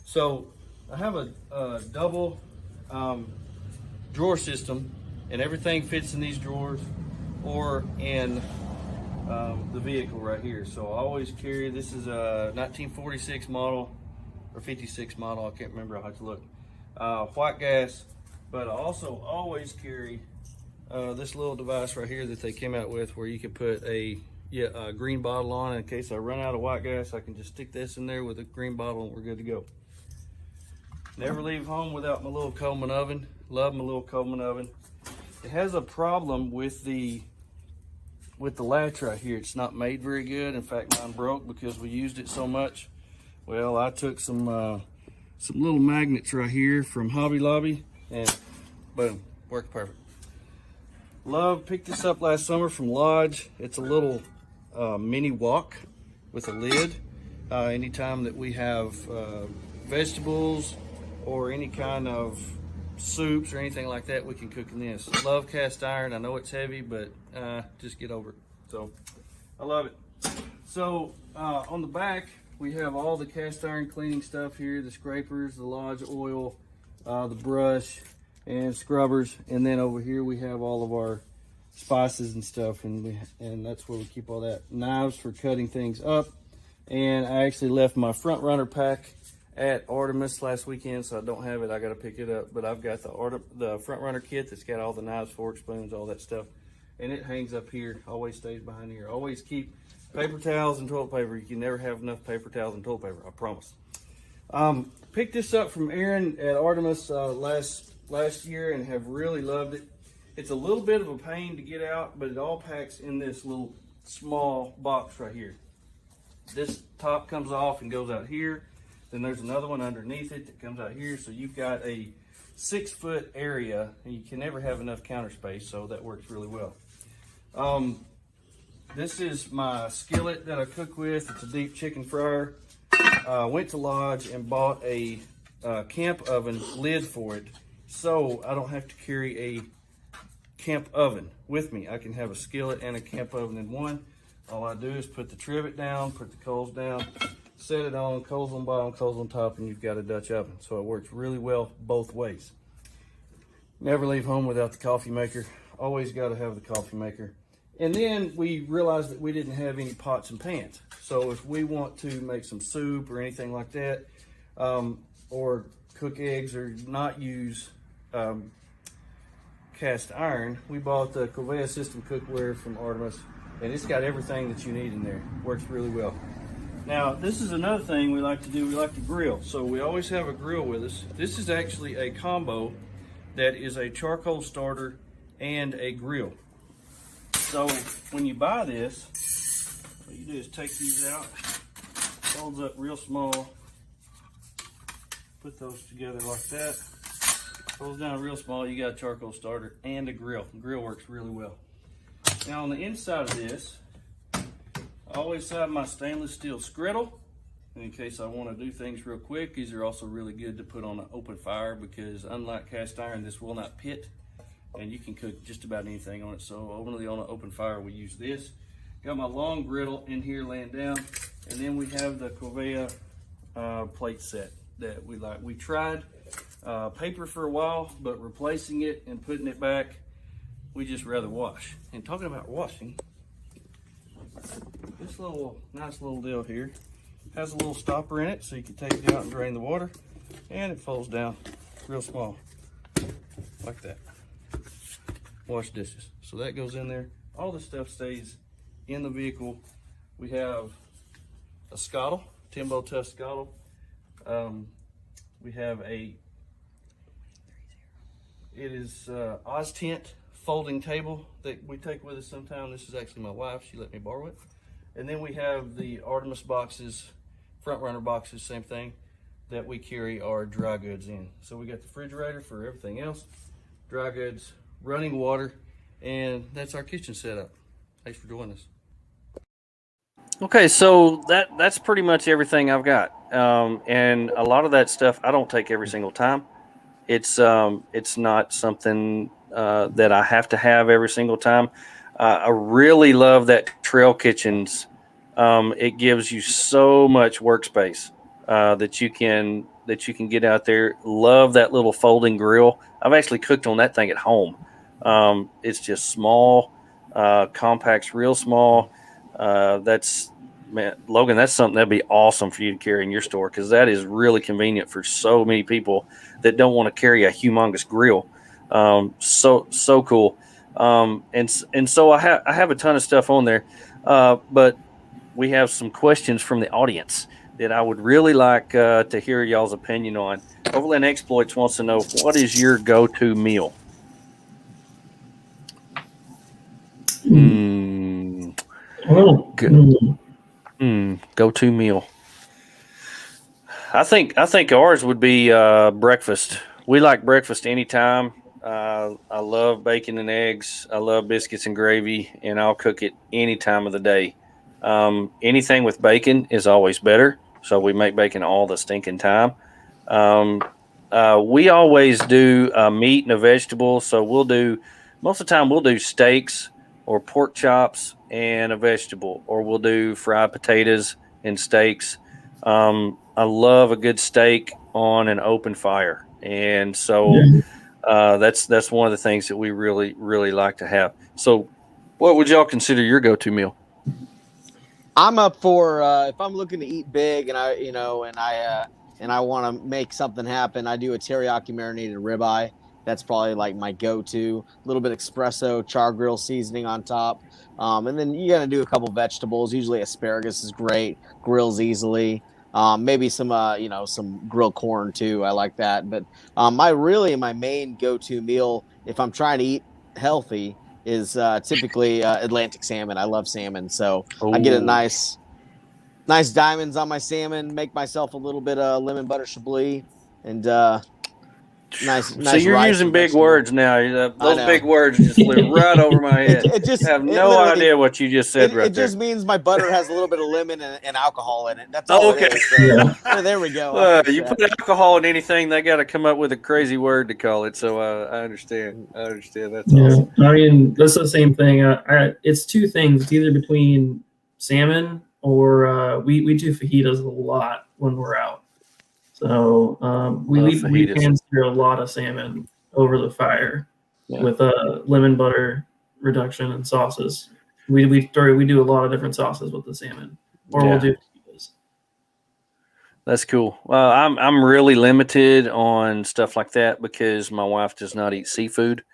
So I have a double drawer system, and everything fits in these drawers or in the vehicle right here. So I always carry, this is a 1946 model or 56 model, I can't remember, I'll have to look, white gas. But I also always carry this little device right here that they came out with, where you can put a green bottle on. In case I run out of white gas, I can just stick this in there with a green bottle and we're good to go. Never leave home without my little Coleman oven. Love my little Coleman oven. It has a problem with the latch right here. It's not made very good. In fact, mine broke because we used it so much. Well, I took some little magnets right here from Hobby Lobby, and boom, worked perfect. Picked this up last summer from Lodge. It's a little mini wok with a lid. Anytime that we have vegetables or any kind of soups or anything like that, we can cook in this. Love cast iron. I know it's heavy, but just get over it. So I love it. So on the back, we have all the cast iron cleaning stuff here, the scrapers, the Lodge oil, the brush, and scrubbers. And then over here we have all of our spices and stuff, and that's where we keep all that. Knives for cutting things up. And I actually left my front runner pack at Artemis last weekend, so I don't have it. I got to pick it up, but I've got the front runner kit that's got all the knives, forks, spoons, all that stuff, and it hangs up here. Always stays behind here. Always keep paper towels and toilet paper. You can never have enough paper towels and toilet paper, I promise. Picked this up from Aaron at Artemis last year and have really loved it. It's a little bit of a pain to get out, but it all packs in this little small box right here. This top comes off and goes out here. Then there's another one underneath it that comes out here. So you've got a 6-foot area, and you can never have enough counter space, so that works really well. This is my skillet that I cook with. It's a deep chicken fryer. Went to Lodge and bought a camp oven lid for it, so I don't have to carry a camp oven with me. I can have a skillet and a camp oven in one. All I do is put the trivet down, put the coals down, set it on, coals on bottom, coals on top, and you've got a Dutch oven. So it works really well both ways. Never leave home without the coffee maker. Always got to have the coffee maker. And then we realized that we didn't have any pots and pans. So if we want to make some soup or anything like that, or cook eggs or not use cast iron, we bought the Cookware system cookware from Artemis, and it's got everything that you need in there. Works really well. Now, this is another thing we like to do. We like to grill. So we always have a grill with us. This is actually a combo that is a charcoal starter and a grill. So when you buy this, what you do is take these out, folds up real small, put those together like that, folds down real small, you got a charcoal starter and a grill. The grill works really well. Now on the inside of this, I always have my stainless steel skrittle in case I want to do things real quick. These are also really good to put on an open fire because unlike cast iron, this will not pit, and you can cook just about anything on it. So only on an open fire we use this. Got my long griddle in here laying down, and then we have the Cookware plate set that we like. We tried paper for a while, but replacing it and putting it back, we just rather wash. And talking about washing, this nice little deal here has a little stopper in it, so you can take it out and drain the water, and it folds down real small like that. Wash dishes. So that goes in there. All the stuff stays in the vehicle. We have a scuttle, Timbo Tough scuttle. We have it is OzTent folding table that we take with us sometime. This is actually my wife. She let me borrow it. And then we have the Artemis boxes, front runner boxes, same thing, that we carry our dry goods in. So we got the refrigerator for everything else, dry goods, running water, and that's our kitchen setup. Thanks for joining us. Okay, so that's pretty much everything I've got, and a lot of that stuff I don't take every single time. It's not something that I have to have every single time. I really love that Trail Kitchens. It gives you so much workspace that you can get out there. Love that little folding grill. I've actually cooked on that thing at home. It's just small, compact's real small. Logan, that's something that'd be awesome for you to carry in your store, because that is really convenient for so many people that don't want to carry a humongous grill. So cool. And so I have a ton of stuff on there, but we have some questions from the audience. that I would really like to hear y'all's opinion on. Overland Exploits wants to know, what is your go-to meal? Oh, Go-to meal. I think ours would be breakfast. We like breakfast anytime. I love bacon and eggs. I love biscuits and gravy, and I'll cook it any time of the day. Anything with bacon is always better, so we make bacon all the stinking time. We always do meat and a vegetable, so most of the time we'll do steaks or pork chops and a vegetable, or we'll do fried potatoes and steaks. I love a good steak on an open fire, and so that's one of the things that we really, really like to have. So, what would y'all consider your go-to meal? I'm up for if I'm looking to eat big and I want to make something happen. I do a teriyaki marinated ribeye. That's probably like my go-to. A little bit espresso, char grill seasoning on top, and then you got to do a couple vegetables. Usually asparagus is great, grills easily. Maybe some some grilled corn too. I like that. But my main go-to meal if I'm trying to eat healthy is typically Atlantic salmon. I love salmon, so I get a nice diamonds on my salmon. Make myself a little bit of lemon butter chablis and nice. So you're rice using and big vegetable. words now. Those big words just flew right over my head. I have no idea what you just said right there. It just means my butter has a little bit of lemon and alcohol in it. That's all okay. it is. So, there we go. You put alcohol in anything, they got to come up with a crazy word to call it. So I understand. That's awesome. I mean, that's the same thing. It's two things. It's either between salmon or we do fajitas a lot when we're out. So we can sear a lot of salmon over the fire with lemon butter reduction and sauces. We do a lot of different sauces with the salmon, or we'll do fajitas. That's cool. I'm really limited on stuff like that because my wife does not eat seafood,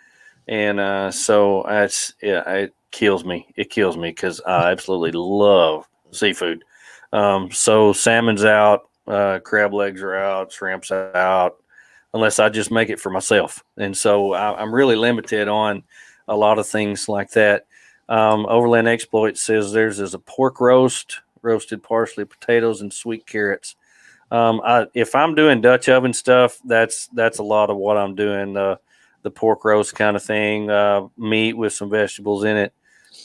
and so it kills me. It kills me because I absolutely love seafood. So salmon's out. Crab legs are out, shrimps out, unless I just make it for myself. And so I'm really limited on a lot of things like that. Overland Exploit says theirs is a pork roast, roasted parsley, potatoes, and sweet carrots. If I'm doing Dutch oven stuff, that's a lot of what I'm doing. The pork roast kind of thing, meat with some vegetables in it.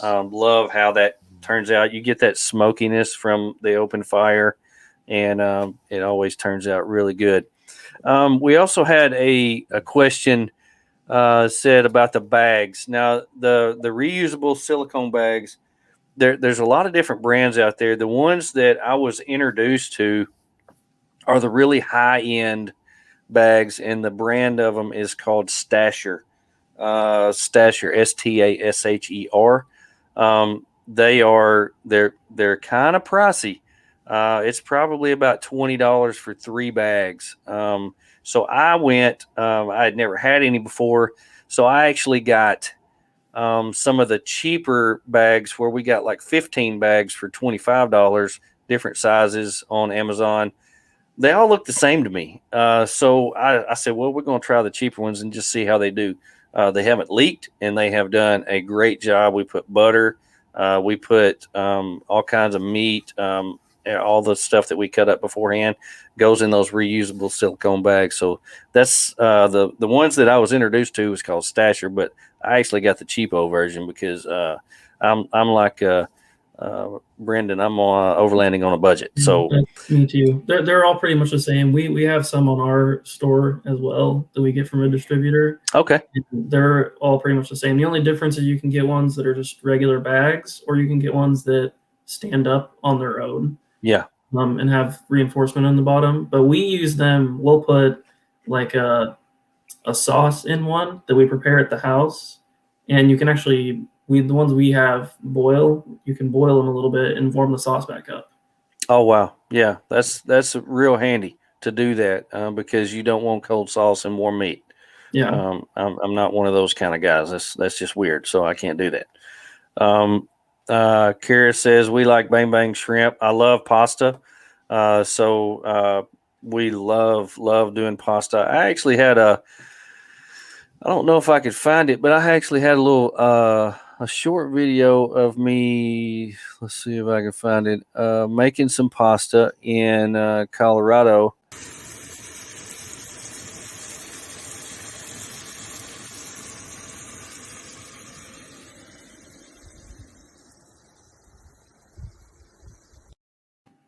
Love how that turns out. You get that smokiness from the open fire. And it always turns out really good. We also had a question said about the bags. Now, the reusable silicone bags, there's a lot of different brands out there. The ones that I was introduced to are the really high-end bags, and the brand of them is called Stasher. Stasher, Stasher. They're kind of pricey. It's probably about $20 for 3 bags. So I went, I had never had any before. So I actually got some of the cheaper bags where we got like 15 bags for $25, different sizes on Amazon. They all look the same to me. So I said, well, we're going to try the cheaper ones and just see how they do. They haven't leaked, and they have done a great job. We put butter. We put all kinds of meat. All the stuff that we cut up beforehand goes in those reusable silicone bags. So that's the ones that I was introduced to was called Stasher, but I actually got the cheapo version because I'm like Brendan. I'm overlanding on a budget. So me too. They're all pretty much the same. We have some on our store as well that we get from a distributor. Okay, they're all pretty much the same. The only difference is you can get ones that are just regular bags, or you can get ones that stand up on their own. Yeah. And have reinforcement on the bottom. But we use them. We'll put like a sauce in one that we prepare at the house, and you can actually the ones we have boil. You can boil them a little bit and warm the sauce back up. Oh wow, yeah, that's real handy to do that because you don't want cold sauce and warm meat. Yeah. I'm not one of those kind of guys. That's just weird. So I can't do that. Kara says we like bang bang shrimp. I love pasta. So we love doing pasta. I actually had I don't know if I could find it, but I actually had a short video of me. Let's see if I can find it. Making some pasta in Colorado.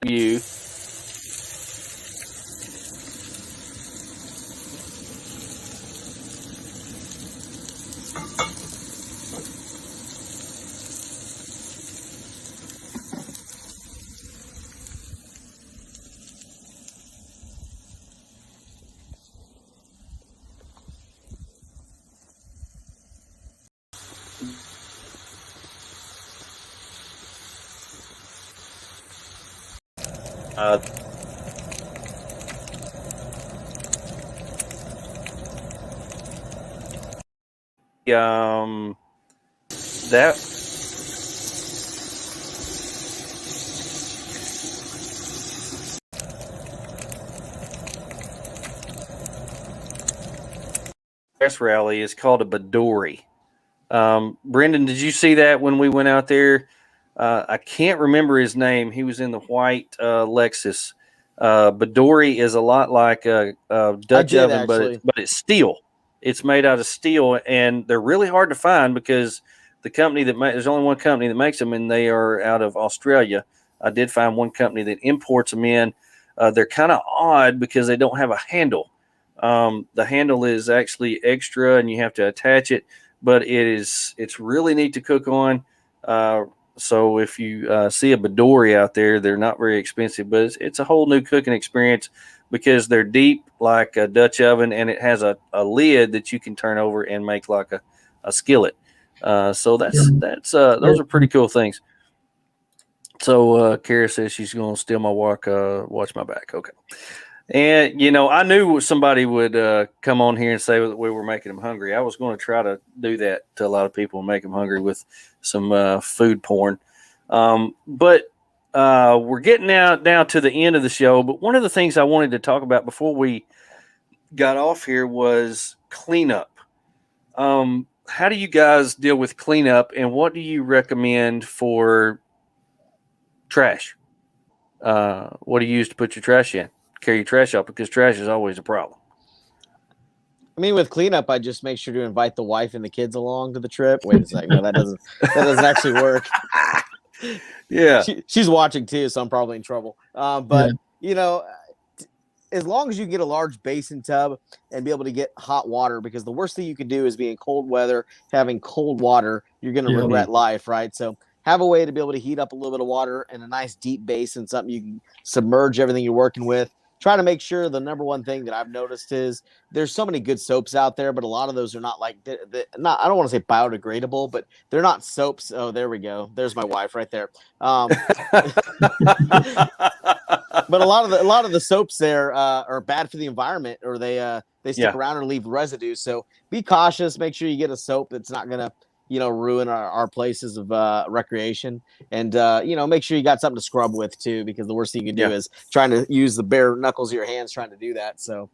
You. Uh, that press rally is called a Badori. Brendan, did you see that when we went out there? I can't remember his name. He was in the white Lexus. Badori is a lot like a Dutch did, oven, actually. but it's steel. It's made out of steel, and they're really hard to find because the company there's only one company that makes them, and they are out of Australia. I did find one company that imports them in. They're kind of odd because they don't have a handle. The handle is actually extra, and you have to attach it. But it's really neat to cook on. So if you see a Badori out there, they're not very expensive, but it's a whole new cooking experience because they're deep like a Dutch oven, and it has a lid that you can turn over and make like a skillet. So those are pretty cool things. So Kara says she's going to steal my watch my back. Okay. And, I knew somebody would come on here and say that we were making them hungry. I was going to try to do that to a lot of people and make them hungry with some food porn. But we're getting down to the end of the show. But one of the things I wanted to talk about before we got off here was cleanup. How do you guys deal with cleanup, and what do you recommend for trash? What do you use to put your trash in? Carry your trash out, because trash is always a problem. I mean, with cleanup, I just make sure to invite the wife and the kids along to the trip. Wait a second, no, that doesn't actually work. Yeah, she's watching too, so I'm probably in trouble. But as long as you get a large basin tub and be able to get hot water, because the worst thing you can do is be in cold weather, having cold water, you're going to regret life, right? So have a way to be able to heat up a little bit of water in a nice deep basin, something you can submerge everything you're working with. Try to make sure the number one thing that I've noticed is there's so many good soaps out there, but a lot of those are not like not. I don't want to say biodegradable, but they're not soaps. Oh, there we go. There's my wife right there. But a lot of the soaps there are bad for the environment, or they stick around and leave residue. So be cautious. Make sure you get a soap that's not gonna ruin our places of recreation, and make sure you got something to scrub with too, because the worst thing you can do is trying to use the bare knuckles of your hands trying to do that. So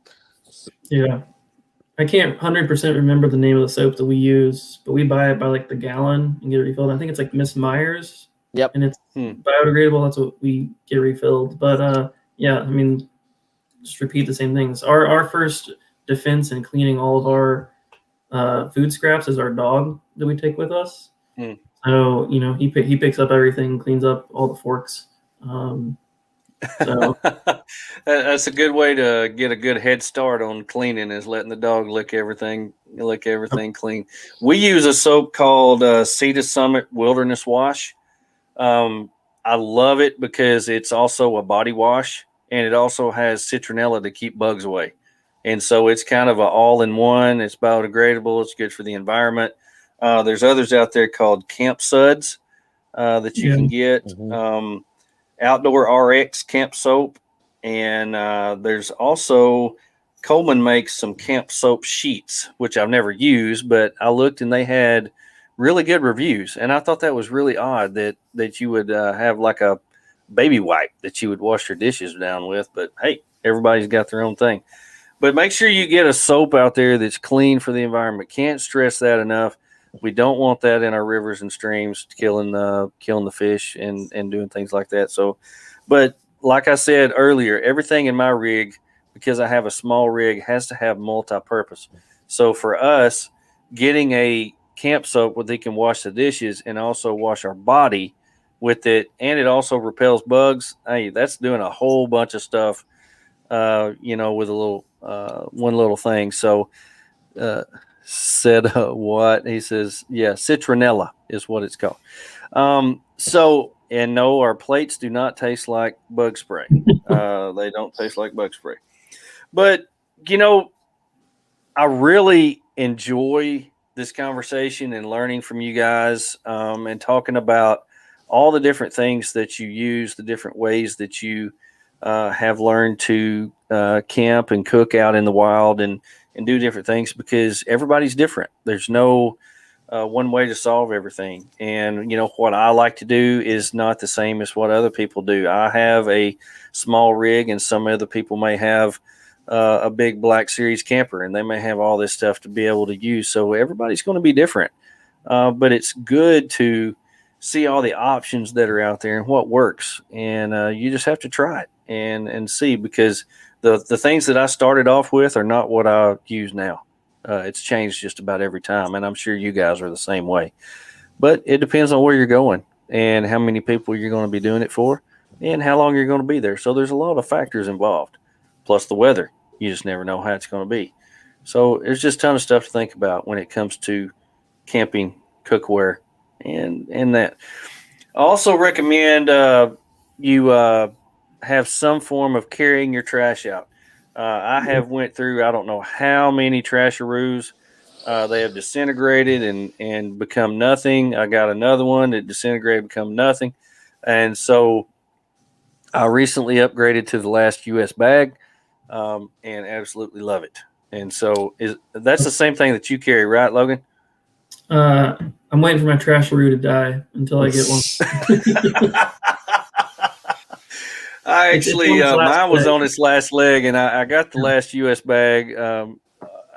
I can't 100% remember the name of the soap that we use, but we buy it by like the gallon and get it refilled. I think it's like Miss Myers. Yep. And it's biodegradable. That's what we get refilled. But I mean, just repeat the same things. Our first defense in cleaning all of our food scraps is our dog that we take with us. So he picks up everything, cleans up all the forks. So that's a good way to get a good head start on cleaning, is letting the dog lick everything clean. We use a soap called Sea to Summit Wilderness Wash. I love it because it's also a body wash, and it also has citronella to keep bugs away. And so it's kind of an all-in-one. It's biodegradable. It's good for the environment. There's others out there called Camp Suds that you can get. Outdoor RX Camp Soap. And there's also, Coleman makes some Camp Soap sheets, which I've never used, but I looked and they had really good reviews. And I thought that was really odd that you would have like a baby wipe that you would wash your dishes down with. But hey, everybody's got their own thing. But make sure you get a soap out there that's clean for the environment. Can't stress that enough. We don't want that in our rivers and streams, killing the fish and doing things like that. So, but like I said earlier, everything in my rig, because I have a small rig, has to have multi-purpose. So for us, getting a camp soap where they can wash the dishes and also wash our body with it, and it also repels bugs. Hey, that's doing a whole bunch of stuff, with a little one little thing. So said what he says, yeah, citronella is what it's called. And no, our plates do not taste like bug spray. They don't taste like bug spray. But I really enjoy this conversation and learning from you guys, and talking about all the different things that you use, the different ways that you have learned to camp and cook out in the wild and do different things, because everybody's different. There's no one way to solve everything. And, what I like to do is not the same as what other people do. I have a small rig, and some other people may have a big Black Series camper, and they may have all this stuff to be able to use. So everybody's going to be different. But it's good to see all the options that are out there and what works. And you just have to try it and see, because the things that I started off with are not what I use now. It's changed just about every time, and I'm sure you guys are the same way. But it depends on where you're going and how many people you're going to be doing it for and how long you're going to be there. So there's a lot of factors involved, plus the weather. You just never know how it's going to be. So there's just a ton of stuff to think about when it comes to camping, cookware, and that. I also recommend you have some form of carrying your trash out. I have went through, I don't know how many trasharoos. They have disintegrated and become nothing. I got another one that disintegrated, become nothing. And so I recently upgraded to the last US bag, and absolutely love it. And so that's the same thing that you carry, right, Logan? I'm waiting for my trasharoo to die until I get one. I actually, mine was on its last leg, and I got the last US bag.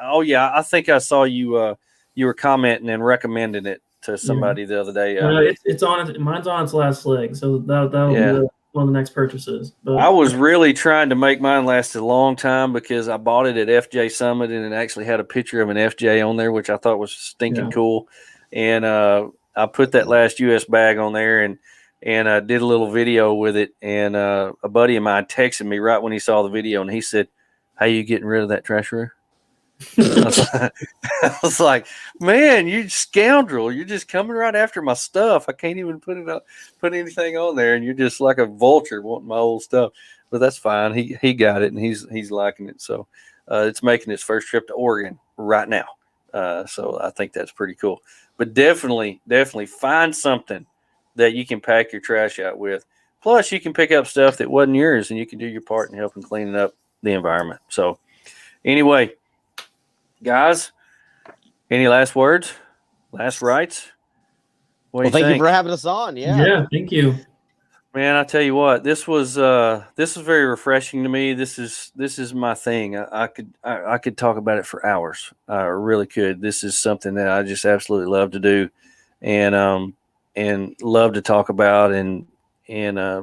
Oh yeah, I think I saw you. You were commenting and recommending it to somebody the other day. It's on. Mine's on its last leg, so that'll be one of the next purchases. But I was really trying to make mine last a long time, because I bought it at FJ Summit, and it actually had a picture of an FJ on there, which I thought was stinking cool. And I put that last US bag on there and did a little video with it. And a buddy of mine texted me right when he saw the video, and he said, "How you getting rid of that trasharoo?" I was like, "Man, you scoundrel! You're just coming right after my stuff. I can't even put anything on there, and you're just like a vulture wanting my old stuff." But that's fine. He got it, and he's liking it. So it's making its first trip to Oregon right now. So I think that's pretty cool. But definitely find something that you can pack your trash out with. Plus, you can pick up stuff that wasn't yours, and you can do your part in helping cleaning up the environment. So anyway, guys, any last words? Last rites? Well, thank you for having us on. Yeah, thank you. Man, I tell you what, this was very refreshing to me. This is my thing. I could talk about it for hours. I really could. This is something that I just absolutely love to do, and love to talk about, and I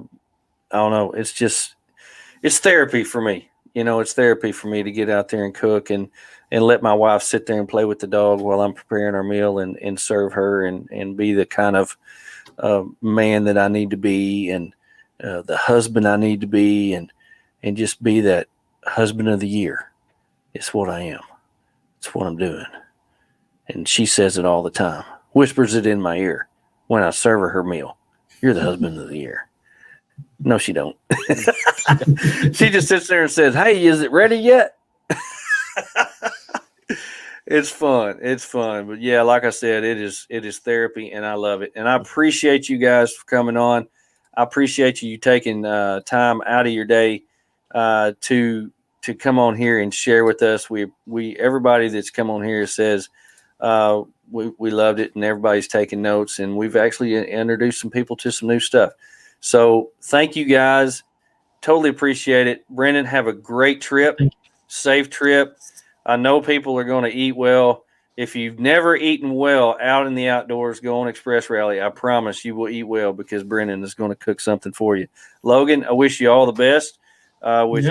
don't know. It's therapy for me. It's therapy for me to get out there and cook and let my wife sit there and play with the dog while I'm preparing our meal and serve her and be the kind of man that I need to be, and the husband I need to be, and just be that husband of the year. It's what I am. It's what I'm doing. And she says it all the time, whispers it in my ear when I serve her meal. "You're the husband of the year." No, she don't. She just sits there and says, "Hey, is it ready yet?" It's fun. It's fun. But yeah, like I said, it is therapy, and I love it. And I appreciate you guys for coming on. I appreciate you taking time out of your day to come on here and share with us. We everybody that's come on here says we loved it, and everybody's taking notes, and we've actually introduced some people to some new stuff. So thank you guys. Totally appreciate it. Brendan, have a great trip, safe trip. I know people are going to eat well. If you've never eaten well out in the outdoors, go on Express Rally. I promise you will eat well because Brendan is going to cook something for you. Logan, I wish you all the best with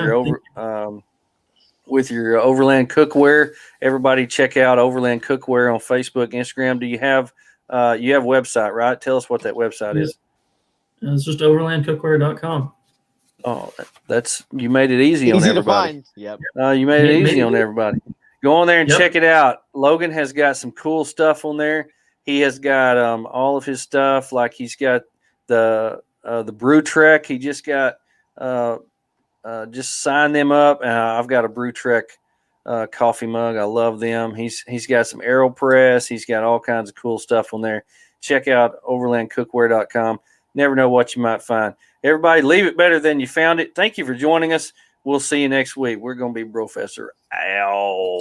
your Overland Cookware. Everybody check out Overland Cookware on Facebook, Instagram. Do you have you have a website, right? Tell us what that website is. It's just overlandcookware.com. Oh, that's you made it easy on Easy to everybody. find. Yep. You made it easy on everybody. Go on there and check it out. Logan has got some cool stuff on there. He has got all of his stuff. Like he's got the Brew Trek. He just got just sign them up. I've got a Brew Trek coffee mug. I love them. He's got some AeroPress. He's got all kinds of cool stuff on there. Check out overlandcookware.com. Never know what you might find. Everybody, leave it better than you found it. Thank you for joining us. We'll see you next week. We're going to be Professor out.